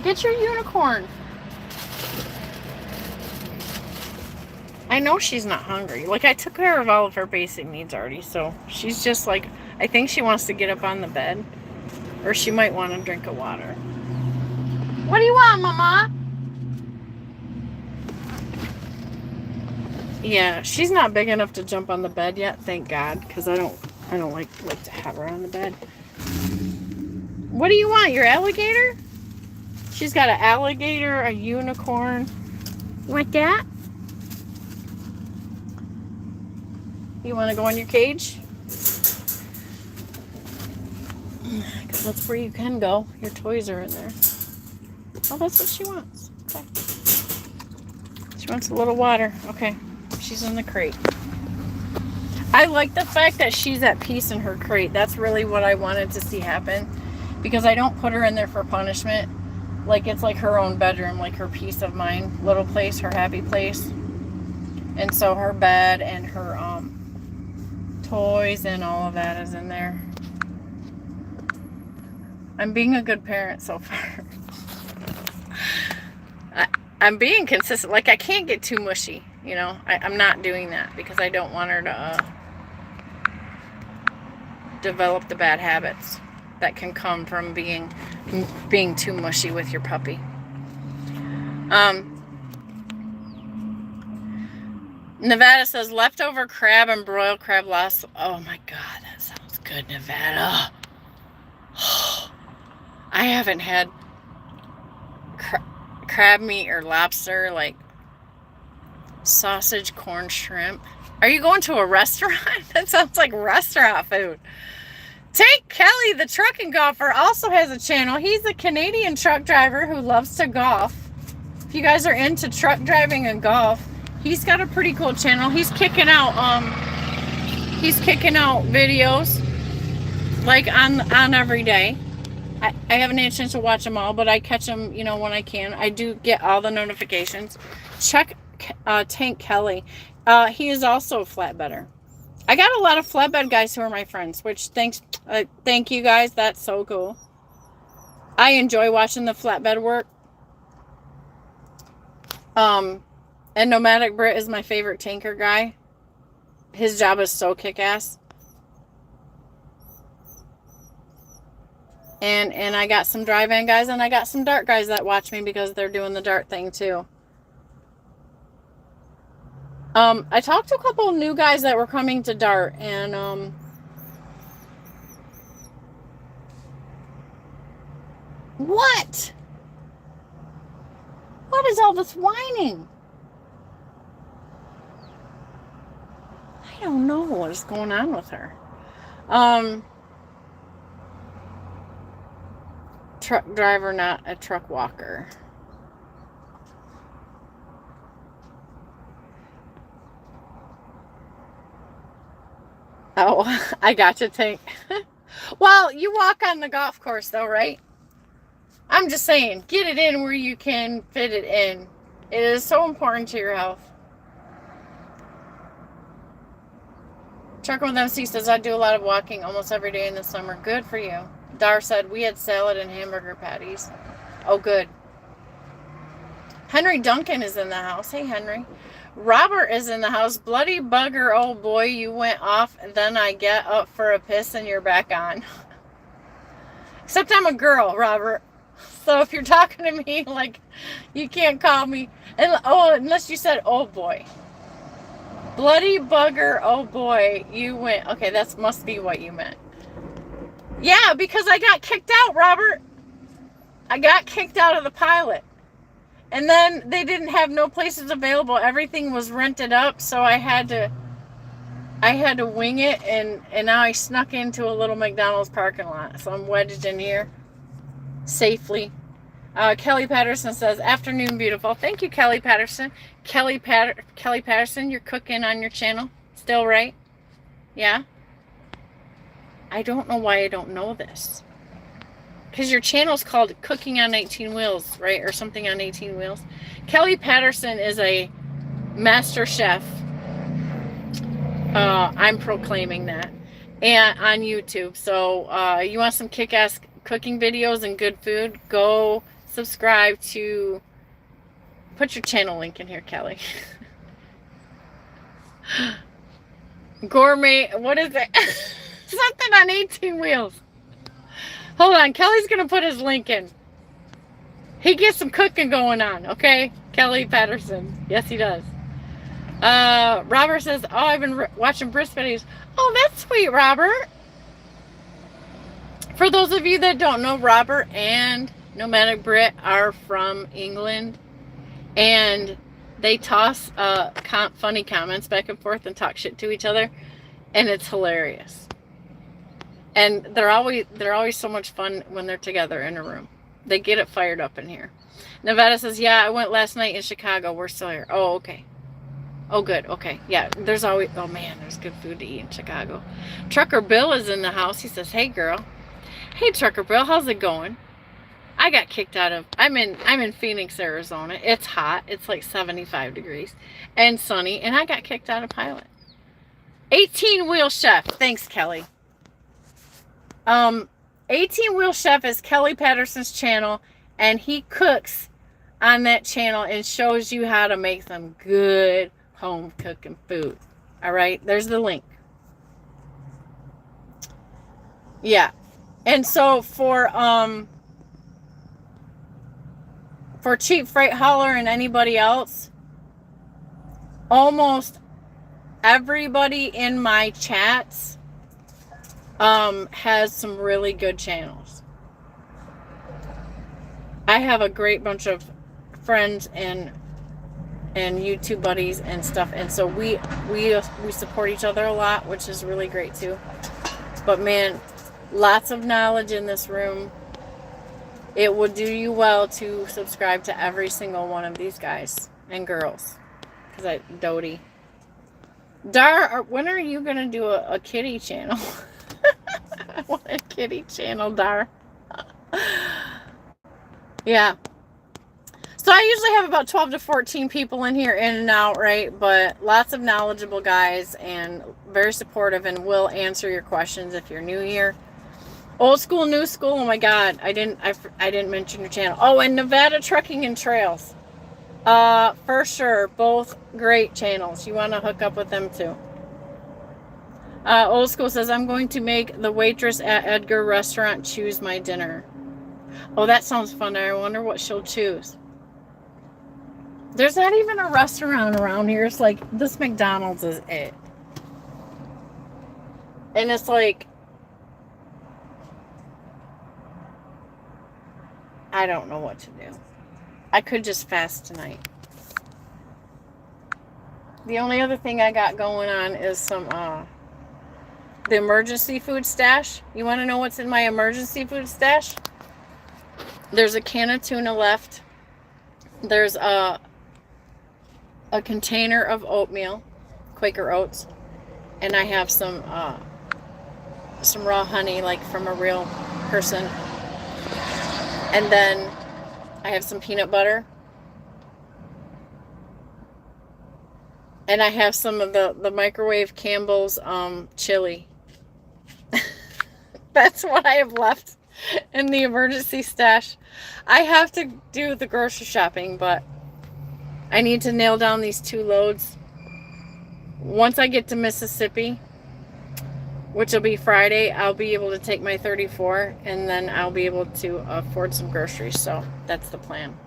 Speaker 1: Get your unicorn. I know she's not hungry. Like, I took care of all of her basic needs already, so she's just like, I think she wants to get up on the bed, or she might want a drink of water. What do you want, Mama? Yeah, she's not big enough to jump on the bed yet, thank God, because I don't like to have her on the bed. What do you want? Your alligator? She's got an alligator, a unicorn. You want that? You want to go in your cage? Because that's where you can go. Your toys are in there. Oh, that's what she wants. Okay. She wants a little water. Okay. She's in the crate. I like the fact that she's at peace in her crate. That's really what I wanted to see happen. Because I don't put her in there for punishment. Like, it's like her own bedroom. Like her peace of mind little place. Her happy place. And so her bed and her toys and all of that is in there. I'm being a good parent so far. I'm being consistent. Like, I can't get too mushy, you know. I'm not doing that because I don't want her to develop the bad habits that can come from being too mushy with your puppy. Nevada says leftover crab and broiled crab last. Oh my God, that sounds good, Nevada. I haven't had crab meat or lobster, like sausage, corn, shrimp. Are you going to a restaurant? That sounds like restaurant food. Tank Kelly, the trucking golfer, also has a channel. He's a Canadian truck driver who loves to golf. If you guys are into truck driving and golf, he's got a pretty cool channel. He's kicking out videos like on every day. I haven't had a chance to watch them all, but I catch them, you know, when I can. I do get all the notifications. Check Tank Kelly. He is also a flatbedder. I got a lot of flatbed guys who are my friends, which thank you guys. That's so cool. I enjoy watching the flatbed work. And Nomadic Brit is my favorite tanker guy. His job is so kick-ass. And I got some dry van guys and I got some dart guys that watch me because they're doing the dart thing too. I talked to a couple of new guys that were coming to dart and what? What is all this whining? I don't know what is going on with her. Truck driver, not a truck walker. Oh, I gotcha, Tank. Well, you walk on the golf course though, right? I'm just saying, get it in where you can fit it in. It is so important to your health. Trucker with MC says, I do a lot of walking almost every day in the summer. Good for you. Dar said, we had salad and hamburger patties. Oh, good. Henry Duncan is in the house. Hey, Henry. Robert is in the house. Bloody bugger, oh boy, you went off, and then I get up for a piss and you're back on. Except I'm a girl, Robert. So if you're talking to me, like, you can't call me. And unless you said, oh boy. Bloody bugger, oh boy, you went. Okay, that must be what you meant. Yeah, because I got kicked out, Robert. I got kicked out of the pilot. And then they didn't have no places available. Everything was rented up, so I had I had to wing it, and now I snuck into a little McDonald's parking lot. So I'm wedged in here safely. Kelly Patterson says, afternoon, beautiful. Thank you, Kelly Patterson. Kelly Patterson, you're cooking on your channel. Still, right? Yeah? I don't know why I don't know this. Because your channel's called Cooking on 18 Wheels, right? Or something on 18 Wheels. Kelly Patterson is a master chef. I'm proclaiming that. And on YouTube. So you want some kick-ass cooking videos and good food? Go subscribe to... Put your channel link in here, Kelly. Gourmet... What is it? Something on 18 Wheels. Hold on. Kelly's going to put his link in. He gets some cooking going on, okay? Kelly Patterson. Yes, he does. Robert says, oh, I've been watching Brisk videos. Oh, that's sweet, Robert. For those of you that don't know, Robert and Nomadic Brit are from England. And they toss funny comments back and forth and talk shit to each other. And it's hilarious. And they're always so much fun when they're together in a room. They get it fired up in here. Nevada says, yeah, I went last night in Chicago. We're still here. Oh, okay. Oh, good. Okay. Yeah, there's always... Oh, man, there's good food to eat in Chicago. Trucker Bill is in the house. He says, hey, girl. Hey, Trucker Bill, how's it going? I got kicked out of... I'm in Phoenix, Arizona. It's hot. It's like 75 degrees and sunny. And I got kicked out of Pilot. 18-Wheel Chef. Thanks, Kelly. 18-Wheel Chef is Kelly Patterson's channel, and he cooks on that channel and shows you how to make some good home cooking food. All right, there's the link. Yeah, and so for Cheap Freight Hauler and anybody else, almost everybody in my chats has some really good channels. I have a great bunch of friends and YouTube buddies and stuff, and so we support each other a lot, which is really great too. But man, lots of knowledge in this room. It would do you well to subscribe to every single one of these guys and girls. Because Dodie. Dar, when are you going to do a kitty channel? I want a kitty channel, Dar. Yeah. So I usually have about 12 to 14 people in here, in and out, right? But lots of knowledgeable guys and very supportive, and will answer your questions if you're new here. Old school, new school. Oh my God, I didn't mention your channel. Oh, and Nevada Trucking and Trails. For sure, both great channels. You want to hook up with them too. Old school says, I'm going to make the waitress at Edgar restaurant choose my dinner. Oh, that sounds fun. I wonder what she'll choose. There's not even a restaurant around here. It's like, this McDonald's is it. And it's like, I don't know what to do. I could just fast tonight. The only other thing I got going on is some, the emergency food stash. You want to know what's in my emergency food stash? There's a can of tuna left. There's a container of oatmeal, Quaker Oats, and I have some raw honey, like from a real person. And then I have some peanut butter. And I have some of the microwave Campbell's chili. That's what I have left in the emergency stash. I have to do the grocery shopping, but I need to nail down these 2 loads. Once I get to Mississippi, which will be Friday, I'll be able to take my 34, and then I'll be able to afford some groceries. So that's the plan.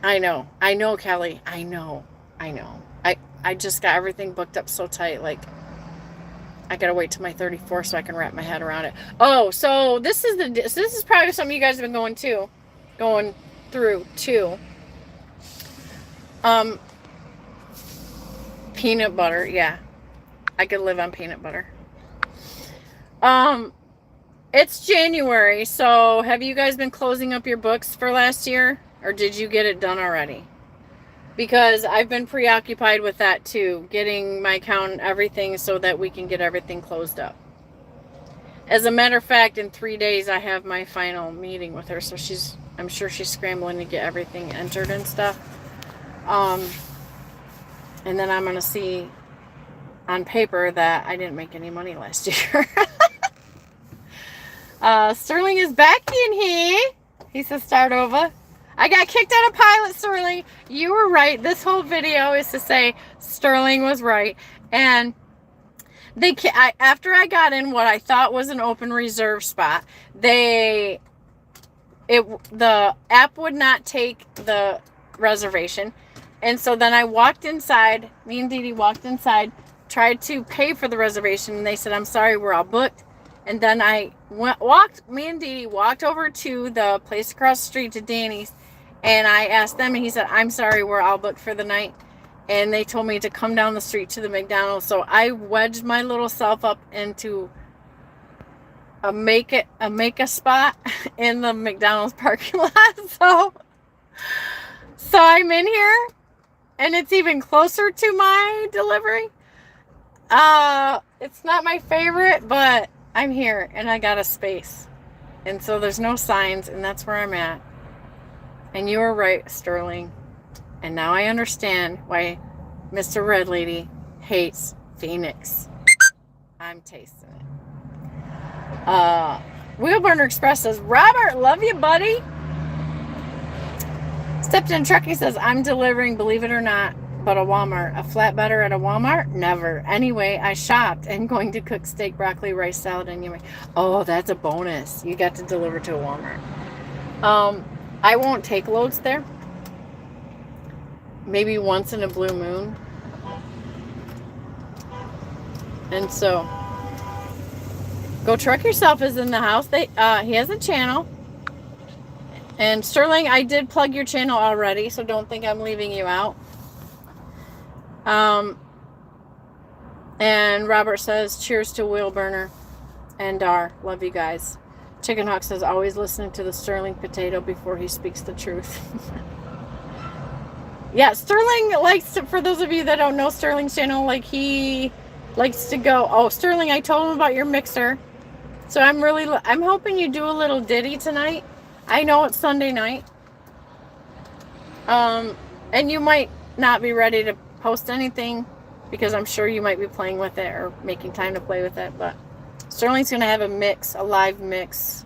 Speaker 1: I know, Kelly. I know. I just got everything booked up so tight. Like, I gotta wait till my 34 so I can wrap my head around it. Oh, so this is probably something you guys have been going through too. Um, peanut butter, yeah. I could live on peanut butter. It's January, so have you guys been closing up your books for last year? Or did you get it done already? Because I've been preoccupied with that too, getting my account and everything so that we can get everything closed up. As a matter of fact, in 3 days I have my final meeting with her, so I'm sure she's scrambling to get everything entered and stuff. And then I'm going to see on paper that I didn't make any money last year. Sterling is back in here. He says start over. I got kicked out of Pilot, Sterling. You were right. This whole video is to say Sterling was right. And after I got in what I thought was an open reserve spot, the app would not take the reservation. And so then I walked inside. Me and Dee Dee walked inside, tried to pay for the reservation, and they said, I'm sorry, we're all booked. And then me and Dee Dee walked over to the place across the street to Danny's, and I asked them, and he said, I'm sorry, we're all booked for the night. And they told me to come down the street to the McDonald's. So I wedged my little self up into a make a spot in the McDonald's parking lot. So I'm in here, and it's even closer to my delivery. It's not my favorite, but I'm here and I got a space. And so there's no signs, and that's where I'm at. And you were right, Sterling. And now I understand why Mr. Red Lady hates Pheonix. I'm tasting it. Wheelburner Express says, Robert, love you, buddy. Stepped in Trucking says, I'm delivering, believe it or not, but a Walmart. A flatbedder at a Walmart? Never. Anyway, I shopped and going to cook steak, broccoli, rice, salad, and yummy. Oh, that's a bonus. You got to deliver to a Walmart. I won't take loads there. Maybe once in a blue moon. And so, Go Truck Yourself is in the house. He has a channel. And Sterling, I did plug your channel already, so don't think I'm leaving you out. And Robert says, cheers to Wheelburner and Dar. Love you guys. Chicken Hawk says, always listening to the Sterling potato before he speaks the truth. Yeah, Sterling likes to, for those of you that don't know Sterling's channel, like he likes to go, oh, Sterling, I told him about your mixer. So I'm hoping you do a little ditty tonight. I know it's Sunday night. And you might not be ready to post anything because I'm sure you might be playing with it or making time to play with it. But Sterling's going to have a live mix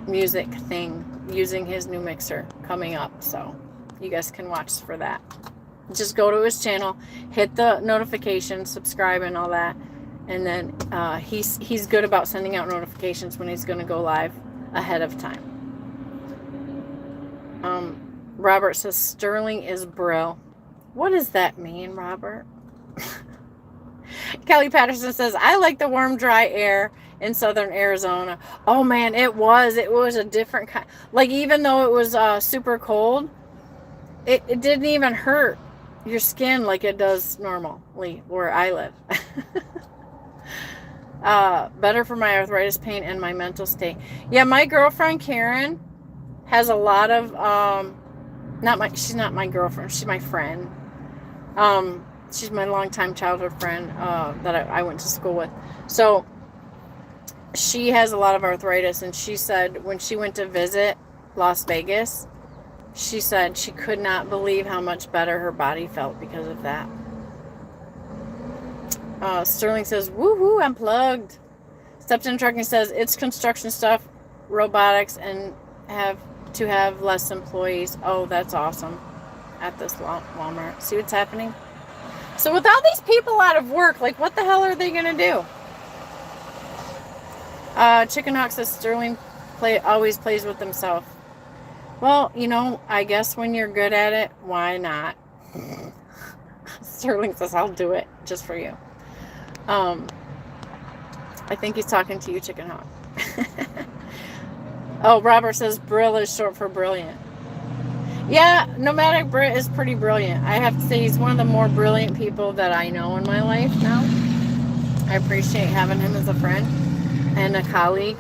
Speaker 1: music thing using his new mixer coming up. So you guys can watch for that. Just go to his channel, hit the notification, subscribe and all that. And then he's good about sending out notifications when he's going to go live ahead of time. Robert says, Sterling is brill. What does that mean, Robert? Kelly Patterson says, I like the warm, dry air in southern Arizona. Oh, man, it was a different kind. Like, even though it was super cold, it didn't even hurt your skin like it does normally where I live. Better for my arthritis pain and my mental state. Yeah, my girlfriend Karen has a lot of she's not my girlfriend, she's my friend. She's my longtime childhood friend that I went to school with. So she has a lot of arthritis, and she said when she went to visit Las Vegas, she said she could not believe how much better her body felt because of that. Sterling says, woohoo, I'm plugged. Stepped in Trucking says, it's construction stuff, robotics, and have to have less employees. Oh, that's awesome. At this Walmart. See what's happening? So with all these people out of work, like what the hell are they going to do? Chicken Hawk says, Sterling always plays with himself. Well, I guess when you're good at it, why not? Sterling says, I'll do it just for you. I think he's talking to you, Chicken Hawk. Oh, Robert says brill is short for brilliant. Yeah, Nomadic Brit is pretty brilliant. I have to say he's one of the more brilliant people that I know in my life now. I appreciate having him as a friend and a colleague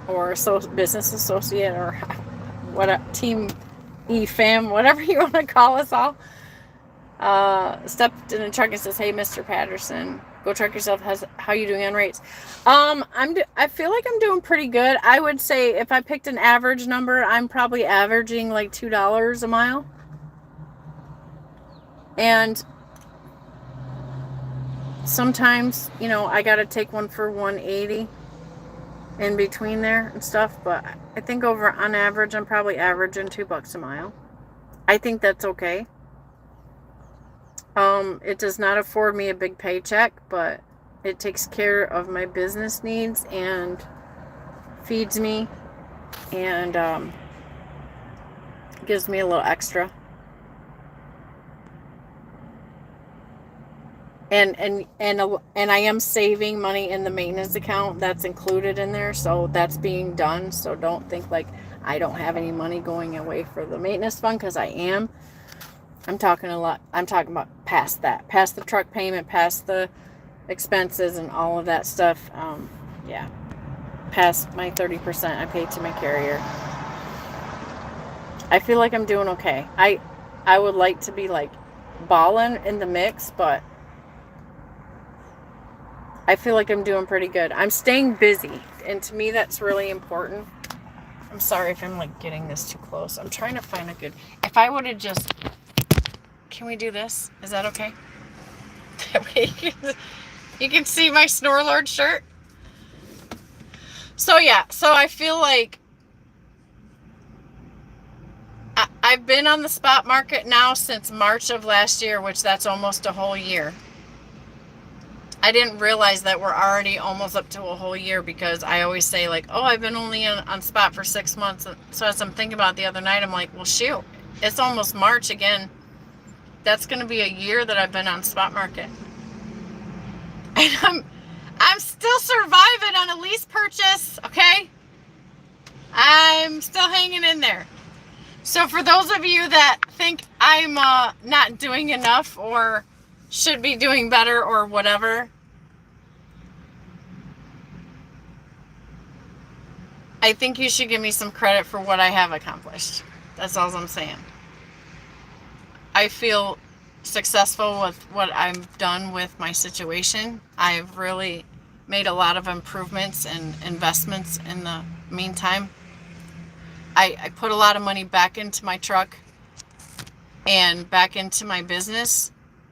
Speaker 1: or business associate or what a team fam, whatever you want to call us all. Stepped in the truck and says, "Hey, Mr. Patterson, go check yourself. How you doing on rates?" I feel like I'm doing pretty good. I would say if I picked an average number, I'm probably averaging like $2 a mile. And sometimes, I got to take one for 180 in between there and stuff. But I think on average, I'm probably averaging $2 a mile. I think that's okay. It does not afford me a big paycheck, but it takes care of my business needs and feeds me and gives me a little extra. And I am saving money in the maintenance account. That's included in there, so that's being done. So don't think like I don't have any money going away for the maintenance fund, because I am. I'm talking about past that, past the truck payment, past the expenses and all of that stuff. Yeah, past my 30% I pay to my carrier. I feel like I'm doing okay. I would like to be like balling in the mix, but I feel like I'm doing pretty good. I'm staying busy, and to me that's really important. I'm sorry if I'm like getting this too close. I'm trying to find a good, if I would have just, can we do this? Is that okay? You can see my Snorlord shirt. So yeah, so I feel like I've been on the spot market now since March of last year, which that's almost a whole year. I didn't realize that we're already almost up to a whole year, because I always say like, oh, I've been only on spot for 6 months. So as I'm thinking about it the other night, I'm like, well, shoot, it's almost March again. That's going to be a year that I've been on spot market. And I'm still surviving on a lease purchase, okay? I'm still hanging in there. So for those of you that think I'm not doing enough or should be doing better or whatever, I think you should give me some credit for what I have accomplished. That's all I'm saying. I feel successful with what I've done with my situation. I've really made a lot of improvements and investments in the meantime. I put a lot of money back into my truck and back into my business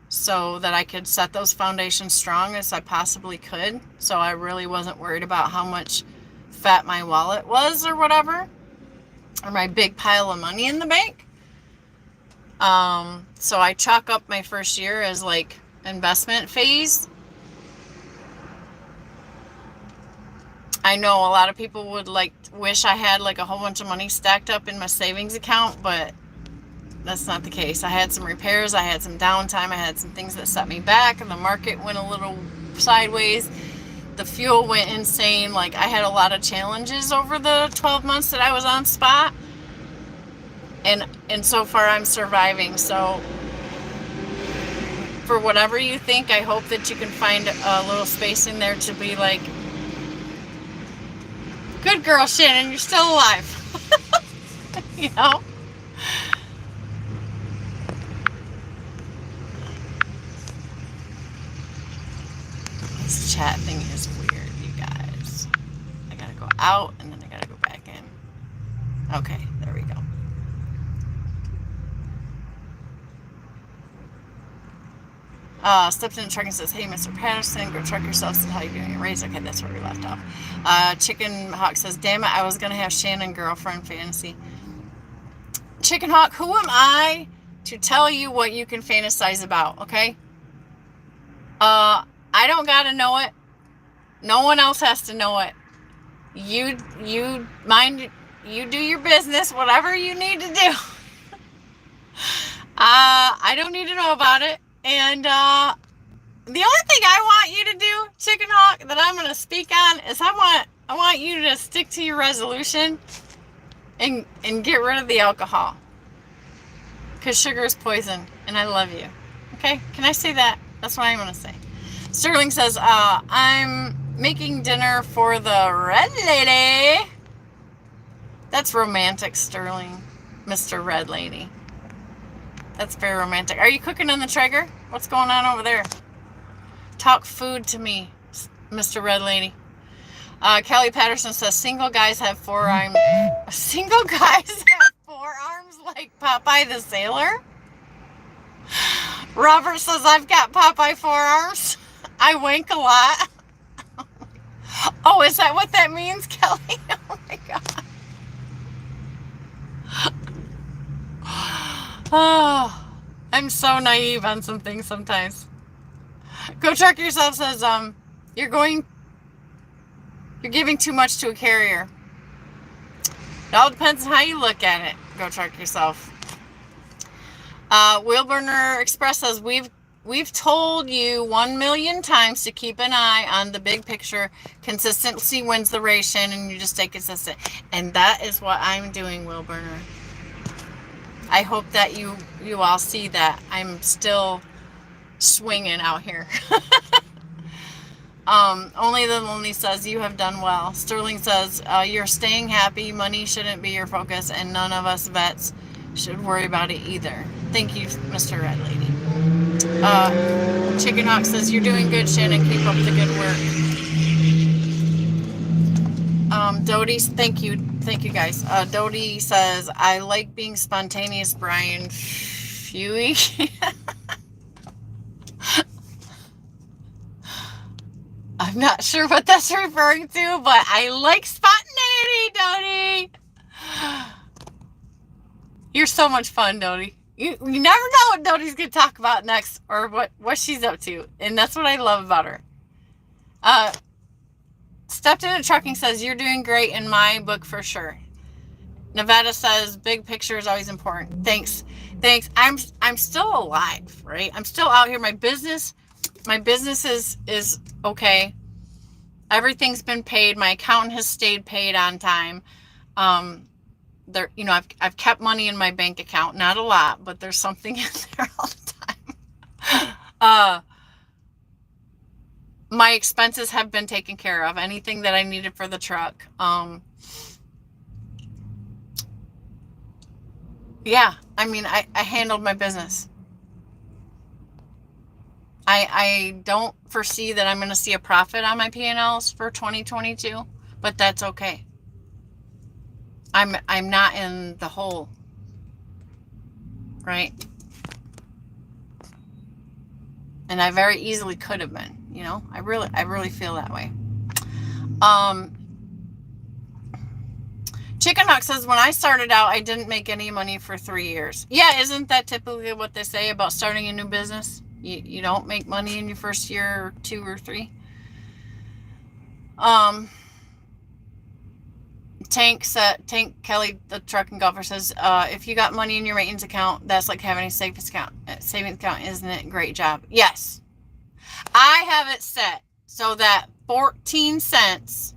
Speaker 1: so that I could set those foundations strong as I possibly could. So I really wasn't worried about how much fat my wallet was or whatever, or my big pile of money in the bank. So I chalk up my first year as like investment phase. I know a lot of people would wish I had like a whole bunch of money stacked up in my savings account, but that's not the case. I had some repairs, I had some downtime, I had some things that set me back, and the market went a little sideways. The fuel went insane. Like, I had a lot of challenges over the 12 months that I was on spot, and so far I'm surviving. So for whatever you think, I hope that you can find a little space in there to be like, good girl, Shannon, you're still alive. You know? This chat thing is weird, you guys. I gotta go out and then I gotta go back in. Okay, there we go. Steps in the truck and says, "Hey, Mr. Patterson, go truck yourself." Says, "How you doing? Raise." Okay, that's where we left off. Chicken Hawk says, "Damn it, I was gonna have Shannon girlfriend fantasy." Chicken Hawk, who am I to tell you what you can fantasize about? Okay. I don't gotta know it. No one else has to know it. You do your business, whatever you need to do. I don't need to know about it. And the only thing I want you to do, Chicken Hawk, that I'm going to speak on is I want you to stick to your resolution and get rid of the alcohol. Because sugar is poison, and I love you. Okay? Can I say that? That's what I'm going to say. Sterling says, I'm making dinner for the red lady. That's romantic, Sterling. Mr. Red Lady. That's very romantic. Are you cooking in the Traeger? What's going on over there? Talk food to me, Mr. Red Lady. Kelly Patterson says, single guys have forearms. Single guys have forearms like Popeye the Sailor? Robert says, I've got Popeye forearms. I wank a lot. Oh, is that what that means, Kelly? Oh my God. Oh, I'm so naive on some things sometimes. Go Truck Yourself says, you're giving too much to a carrier. It all depends on how you look at it. Go Truck Yourself. Wheelburner Express says, we've told you 1,000,000 times to keep an eye on the big picture. Consistency wins the race, and you just stay consistent. And that is what I'm doing, Wheelburner. I hope that you all see that I'm still swinging out here. Only the Lonely says, you have done well. Sterling says, you're staying happy. Money shouldn't be your focus, and none of us vets should worry about it either. Thank you, Mr. Red Lady. Chicken Hawk says, you're doing good, Shannon. Keep up the good work. Dodie, thank you guys. Dodie says, I like being spontaneous, Brian Pheonix. I'm not sure what that's referring to, but I like spontaneity, Dodie. You're so much fun, Dodie. You never know what Dodie's going to talk about next or what she's up to. And that's what I love about her. Stepped Into Trucking says, you're doing great in my book for sure. Nevada says, big picture is always important. Thanks. I'm still alive, right? I'm still out here. My business is okay. Everything's been paid. My accountant has stayed paid on time. I've kept money in my bank account, not a lot, but there's something in there all the time. My expenses have been taken care of. Anything that I needed for the truck. Yeah, I mean, I handled my business. I don't foresee that I'm going to see a profit on my P&Ls for 2022, but that's okay. I'm not in the hole, right? And I very easily could have been, I really feel that way. Chicken Hawk says, when I started out, I didn't make any money for 3 years. Yeah, isn't that typically what they say about starting a new business? You don't make money in your first year or 2 or 3. Tank Kelly, the trucking golfer, says, if you got money in your maintenance account, that's like having a savings account, isn't it? Great job. Yes. I have it set so that 14 cents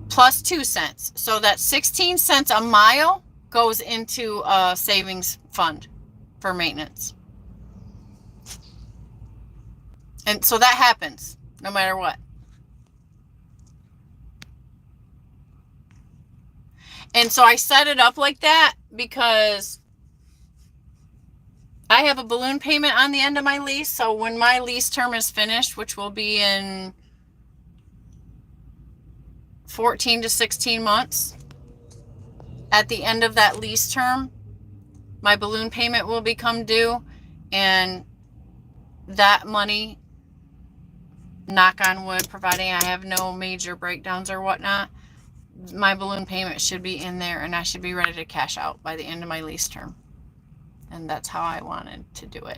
Speaker 1: plus 2 cents. So that 16 cents a mile goes into a savings fund for maintenance. And so that happens no matter what. And so I set it up like that because I have a balloon payment on the end of my lease. So when my lease term is finished, which will be in 14 to 16 months, at the end of that lease term, my balloon payment will become due, and that money, knock on wood, providing I have no major breakdowns or whatnot, my balloon payment should be in there, and I should be ready to cash out by the end of my lease term. And that's how I wanted to do it.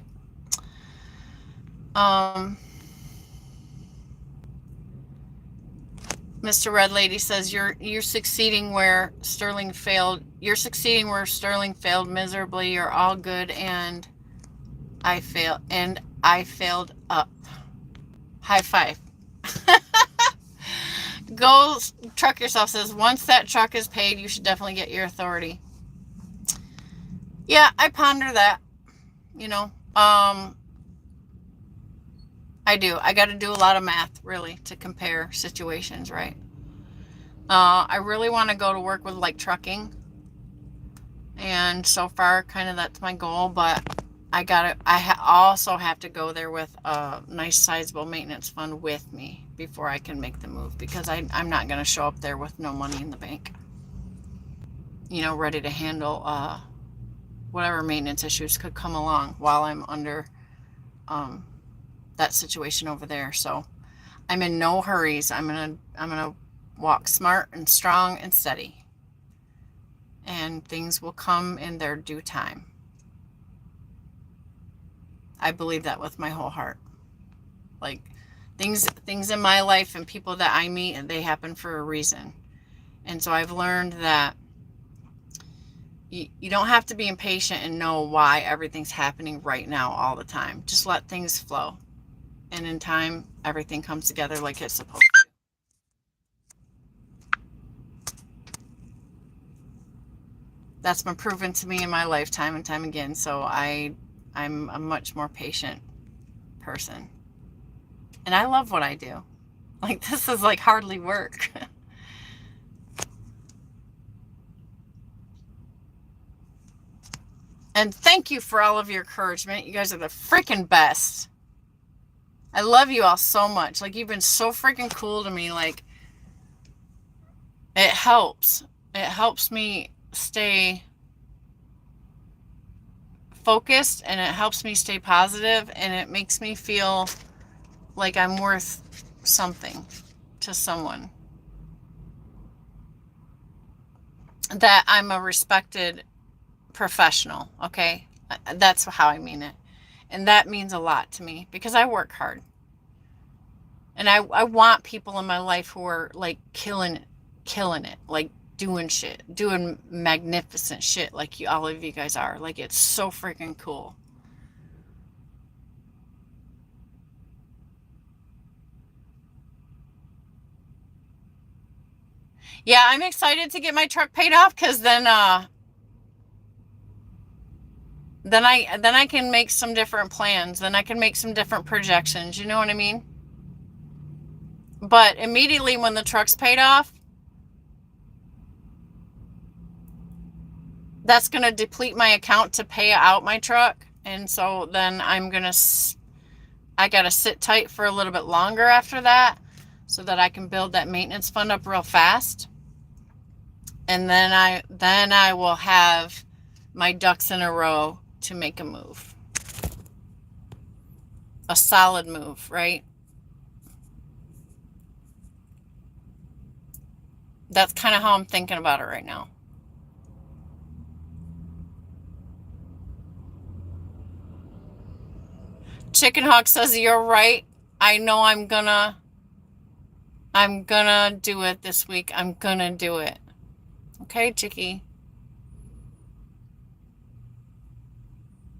Speaker 1: Mr. Red Lady says, you're succeeding where Sterling failed. You're succeeding where Sterling failed miserably. You're all good, and I failed up. High five. Go Truck Yourself says, once that truck is paid, you should definitely get your authority. Yeah, I ponder that, you know. I do. I got to do a lot of math, really, to compare situations, right? I really want to go to work with, like, trucking. And so far, kind of that's my goal. But I also have to go there with a nice, sizable maintenance fund with me before I can make the move. Because I'm not going to show up there with no money in the bank. You know, ready to handle whatever maintenance issues could come along while I'm under that situation over there. So I'm in no hurries. I'm gonna walk smart and strong and steady, and things will come in their due time. I believe that with my whole heart. Like, things in my life and people that I meet, and they happen for a reason. And so I've learned that you don't have to be impatient and know why everything's happening right now all the time. Just let things flow. And in time, everything comes together like it's supposed to. That's been proven to me in my life time and time again. So I'm a much more patient person. And I love what I do. Like, this is like hardly work. And thank you for all of your encouragement. You guys are the freaking best. I love you all so much. Like, you've been so freaking cool to me. Like, it helps. It helps me stay focused, and it helps me stay positive, and it makes me feel like I'm worth something to someone. That I'm a respected professional, okay? That's how I mean it. And that means a lot to me because I work hard. And I want people in my life who are like killing it, like doing magnificent shit like all of you guys are. Like, it's so freaking cool. Yeah, I'm excited to get my truck paid off, because then I can make some different plans. Then I can make some different projections. You know what I mean? But immediately when the truck's paid off, that's going to deplete my account to pay out my truck. And so then I got to sit tight for a little bit longer after that so that I can build that maintenance fund up real fast. And then I will have my ducks in a row to make a move. A solid move, right? That's kind of how I'm thinking about it right now. Chicken Hawk says, you're right. I know I'm gonna do it this week. I'm gonna do it. Okay, Chicky.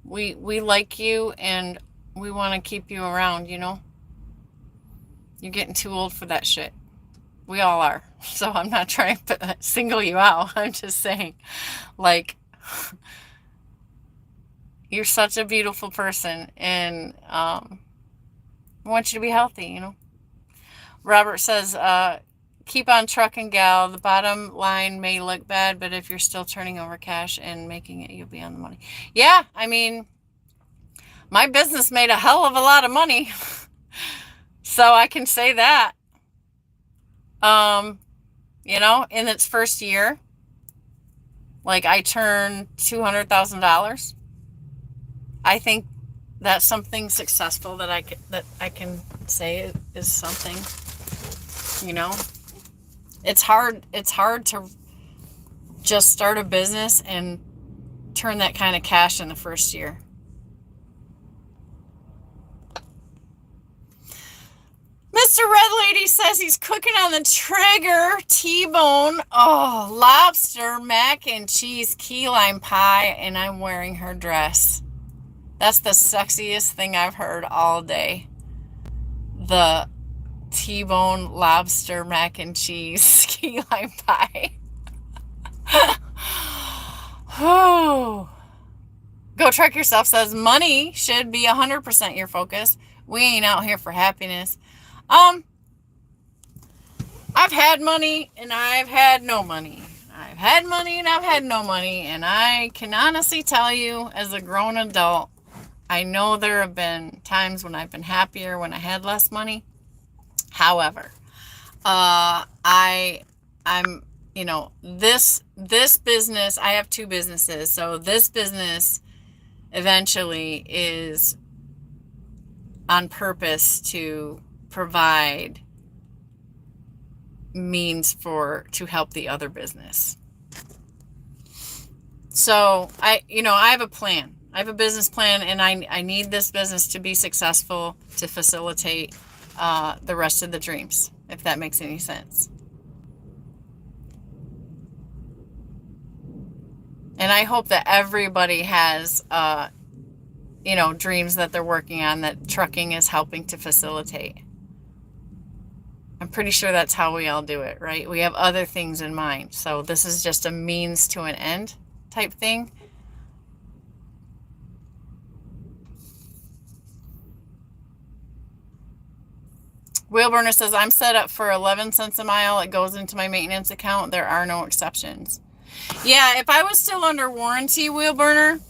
Speaker 1: We like you, and we want to keep you around, you know? You're getting too old for that shit. We all are. So I'm not trying to single you out. I'm just saying, like, you're such a beautiful person, and I want you to be healthy, you know? Robert says, keep on trucking, gal. The bottom line may look bad, but if you're still turning over cash and making it, you'll be on the money. Yeah, I mean, my business made a hell of a lot of money. So I can say that. You know, in its first year, like, I turned $200,000. I think that's something successful that I can say is something, you know. It's hard to just start a business and turn that kind of cash in the first year. Mr. Red Lady says he's cooking on the trigger T-bone, lobster, mac and cheese, key lime pie, and I'm wearing her dress. That's the sexiest thing I've heard all day. The T-bone lobster mac and cheese key lime pie. Go Truck Yourself says money should be 100% your focus. We ain't out here for happiness. I've had money and I've had no money. I've had money and I've had no money. And I can honestly tell you, as a grown adult, I know there have been times when I've been happier when I had less money. However, I'm, this business, I have 2 businesses. So this business eventually is on purpose to provide means to help the other business. So I have a plan. I have a business plan, and I need this business to be successful to facilitate the rest of the dreams, if that makes any sense. And I hope that everybody has, dreams that they're working on that trucking is helping to facilitate. I'm pretty sure that's how we all do it, right? We have other things in mind. So this is just a means to an end type thing. Wheelburner says, I'm set up for 11 cents a mile. It goes into my maintenance account. There are no exceptions. Yeah, if I was still under warranty, Wheelburner,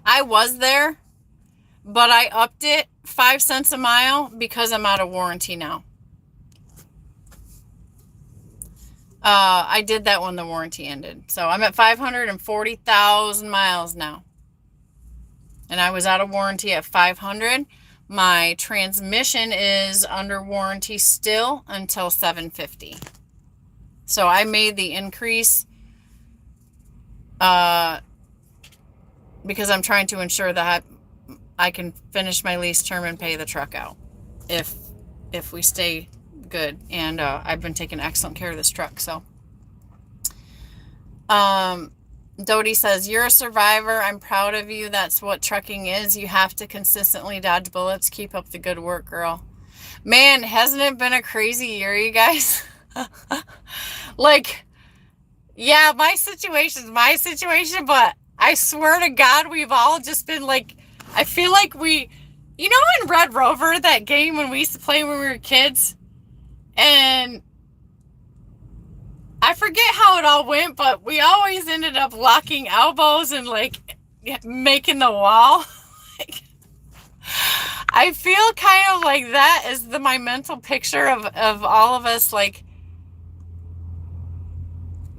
Speaker 1: I was there, but I upped it 5 cents a mile because I'm out of warranty now. I did that when the warranty ended. So I'm at 540,000 miles now. And I was out of warranty at 500. My transmission is under warranty still until 750. So I made the increase because I'm trying to ensure that I can finish my lease term and pay the truck out if we stay good. And I've been taking excellent care of this truck. So Dodie says, you're a survivor. I'm proud of you. That's what trucking is. You have to consistently dodge bullets. Keep up the good work, girl. Man, hasn't it been a crazy year, you guys? Yeah, my situation's my situation, but I swear to God, we've all just been I feel like in Red Rover, that game when we used to play when we were kids, and I forget how it all went, but we always ended up locking elbows and making the wall. I feel kind of like that is my mental picture of all of us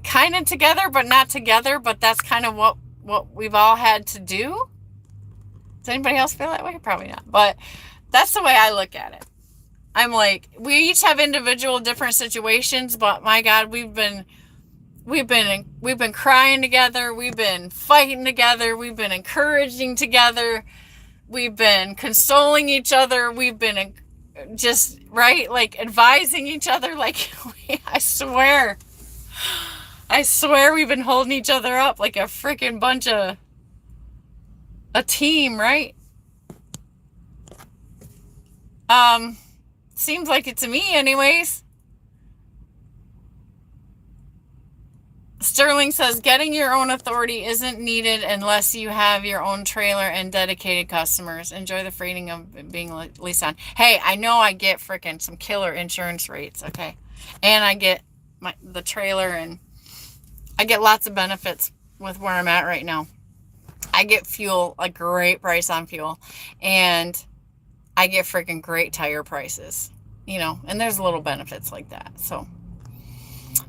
Speaker 1: kind of together but not together, but that's kind of what we've all had to do. Does anybody else feel that way? Probably not, but that's the way I look at it. I'm we each have individual different situations, but my God, we've been crying together, we've been fighting together, we've been encouraging together, we've been consoling each other, we've been just advising each other. I swear we've been holding each other up like a freaking bunch of a team, right? Seems like it to me anyways. Sterling says, getting your own authority isn't needed unless you have your own trailer and dedicated customers. Enjoy the freedom of being leased on. Hey, I know I get freaking some killer insurance rates, okay? And I get the trailer, and I get lots of benefits with where I'm at right now. I get fuel, a great price on fuel, and I get freaking great tire prices, and there's little benefits like that. So,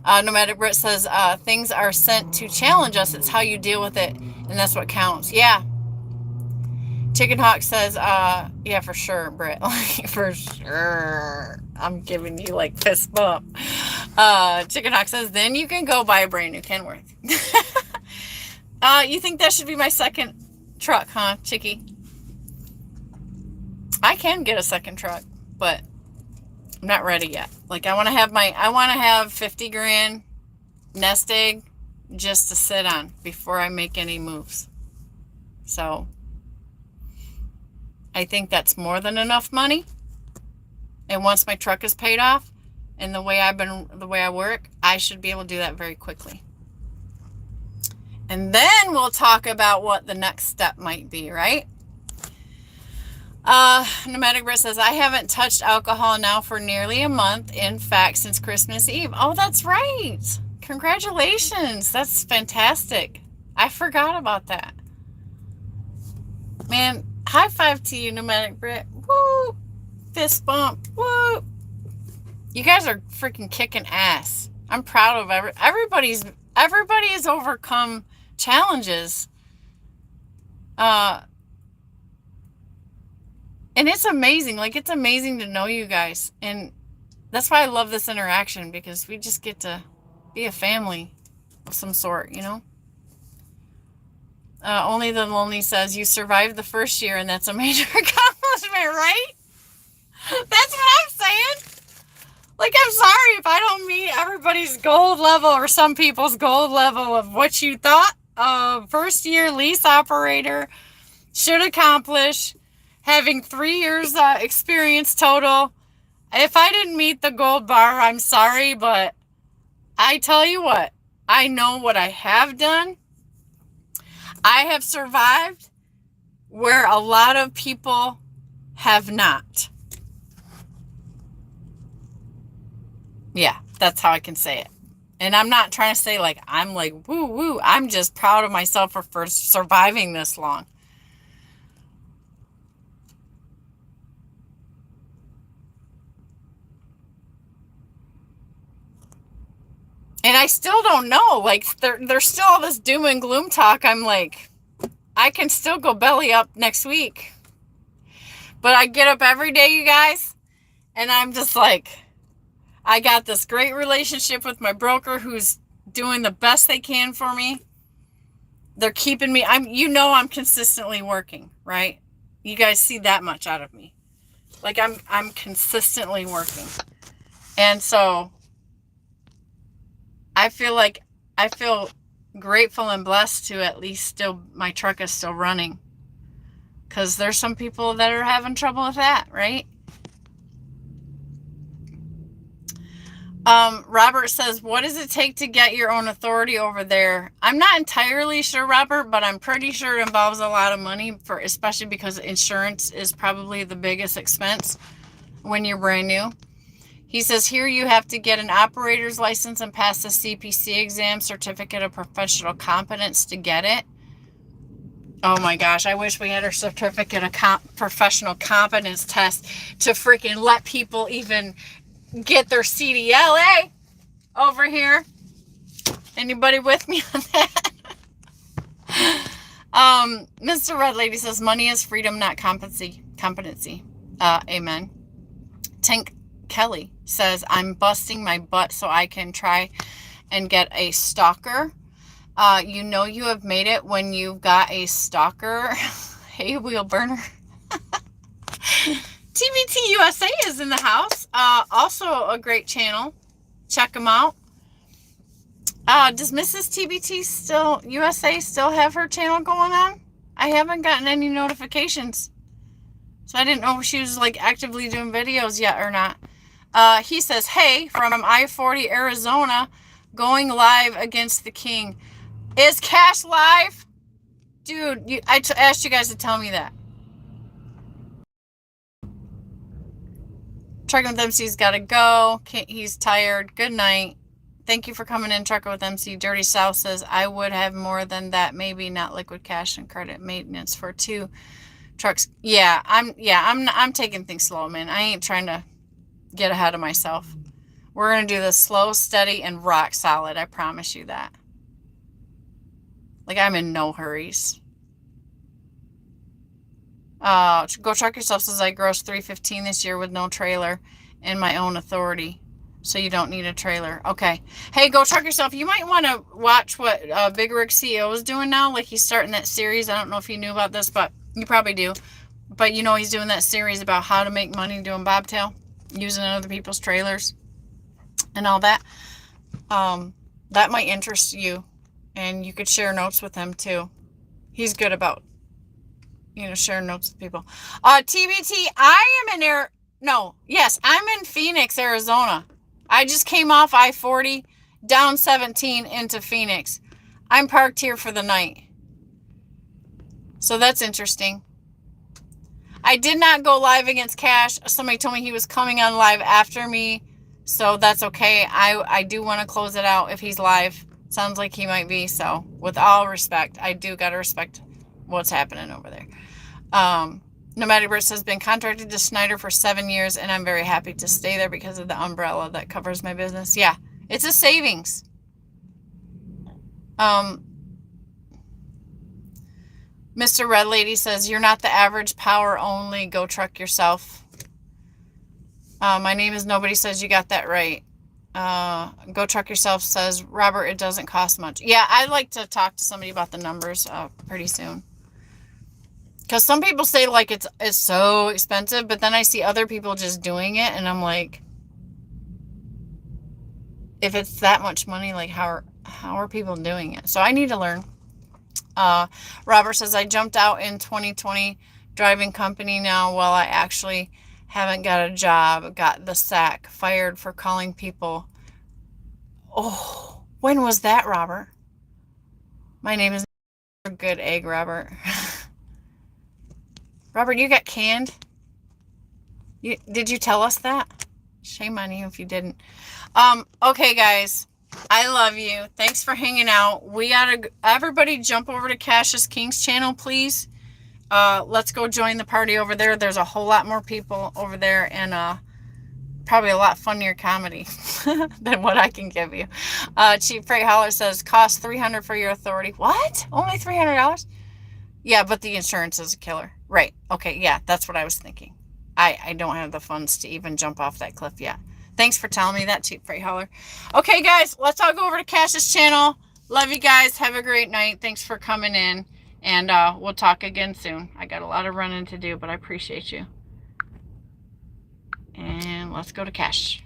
Speaker 1: Nomadic Brit says, things are sent to challenge us. It's how you deal with it, and that's what counts. Yeah. Chicken Hawk says, yeah, for sure, Brit. For sure. I'm giving you fist bump. Chicken Hawk says, then you can go buy a brand new Kenworth. You think that should be my second truck, huh, Chicky? I can get a second truck, but I'm not ready yet. I want to have 50 grand nest egg just to sit on before I make any moves. So I think that's more than enough money. And once my truck is paid off and the way I work, I should be able to do that very quickly. And then we'll talk about what the next step might be, right? Nomadic Brit says, I haven't touched alcohol now for nearly a month. In fact, since Christmas Eve. Oh, that's right. Congratulations. That's fantastic. I forgot about that. Man, high five to you, Nomadic Brit. Woo! Fist bump. Woo! You guys are freaking kicking ass. I'm proud of everybody has overcome challenges. And it's amazing. Like, it's amazing to know you guys. And that's why I love this interaction, because we just get to be a family of some sort, you know? Only the Lonely says, you survived the first year, and that's a major accomplishment, right? That's what I'm saying. Like, I'm sorry if I don't meet everybody's gold level or some people's gold level of what you thought a first year lease operator should accomplish, having 3 years experience total. If I didn't meet the gold bar, I'm sorry, but I tell you what, I know what I have done. I have survived where a lot of people have not. Yeah, that's how I can say it. And I'm not trying to say like, I'm like, woo, woo. I'm just proud of myself for surviving this long. And I still don't know. Like, there's still all this doom and gloom talk. I'm like, I can still go belly up next week. But I get up every day, you guys. And I'm just like, I got this great relationship with my broker who's doing the best they can for me. They're keeping me. I'm consistently working, right? You guys see that much out of me. Like, I'm consistently working. And so I feel grateful and blessed to at least still, my truck is still running. Because there's some people that are having trouble with that, right? Robert says, what does it take to get your own authority over there? I'm not entirely sure, Robert, but I'm pretty sure it involves a lot of money, especially because insurance is probably the biggest expense when you're brand new. He says, here you have to get an operator's license and pass the CPC exam, certificate of professional competence, to get it. Oh my gosh, I wish we had our certificate of professional competence test to freaking let people even get their CDLA over here. Anybody with me on that? Mr. Red Lady says, money is freedom, not competency. Amen. Tank Kelly says, I'm busting my butt so I can try and get a stalker. You know you have made it when you've got a stalker. Hey, wheel burner. TBT USA is in the house. Also a great channel. Check them out. Does Mrs. TBT USA still have her channel going on? I haven't gotten any notifications. So I didn't know if she was like actively doing videos yet or not. He says, hey, from I-40 Arizona, going live against the king. Is Cash live? Dude, I asked you guys to tell me that. Trucking with MC's got to go. He's tired. Good night. Thank you for coming in, Trucking with MC. Dirty South says, I would have more than that. Maybe not liquid cash and credit maintenance for 2 trucks. I'm taking things slow, man. I ain't trying to get ahead of myself. We're going to do this slow, steady, and rock solid. I promise you that. Like, I'm in no hurries. Go Truck Yourself says, I grossed $315 this year with no trailer and my own authority. So you don't need a trailer. Okay. Hey, Go Truck Yourself. You might want to watch what Big Rig CEO is doing now. Like, he's starting that series. I don't know if you knew about this, but you probably do. But you know, he's doing that series about how to make money doing bobtail, using other people's trailers and all that. That might interest you. And you could share notes with him too. He's good about, sharing notes with people. TBT, I am in No, yes, I'm in Phoenix, Arizona. I just came off I-40, down 17 into Phoenix. I'm parked here for the night. So that's interesting. I did not go live against Cash. Somebody told me he was coming on live after me. So that's okay. I do want to close it out if he's live. Sounds like he might be. So with all respect, I do got to respect what's happening over there. Nomadic Brits has been contracted to Schneider for 7 years, and I'm very happy to stay there because of the umbrella that covers my business. Yeah, it's a savings. Mr. Red Lady says, you're not the average power only. Go truck yourself. My name is Nobody Says You Got That Right. Go truck yourself says, Robert, it doesn't cost much. Yeah, I'd like to talk to somebody about the numbers pretty soon. Because some people say like it's so expensive, but then I see other people just doing it, and I'm like, if it's that much money, like how are people doing it? So I need to learn. Robert says, I jumped out in 2020 driving company now. Well, I actually haven't got a job, got the sack, fired for calling people. Oh, when was that, Robert? My name is Good Egg, Robert. Robert, you got canned? Did you tell us that? Shame on you if you didn't. Okay, guys. I love you. Thanks for hanging out. We gotta, everybody jump over to Cassius King's channel, please. Let's go join the party over there. There's a whole lot more people over there, and probably a lot funnier comedy than what I can give you. Cheap Freight Holler says, cost $300 for your authority. What? Only $300? Yeah, but the insurance is a killer. Right. Okay, yeah, that's what I was thinking. I don't have the funds to even jump off that cliff yet. Thanks for telling me that, Cheap Freight Hauler. Okay, guys, let's all go over to Cash's channel. Love you guys. Have a great night. Thanks for coming in. And we'll talk again soon. I got a lot of running to do, but I appreciate you. And let's go to Cash.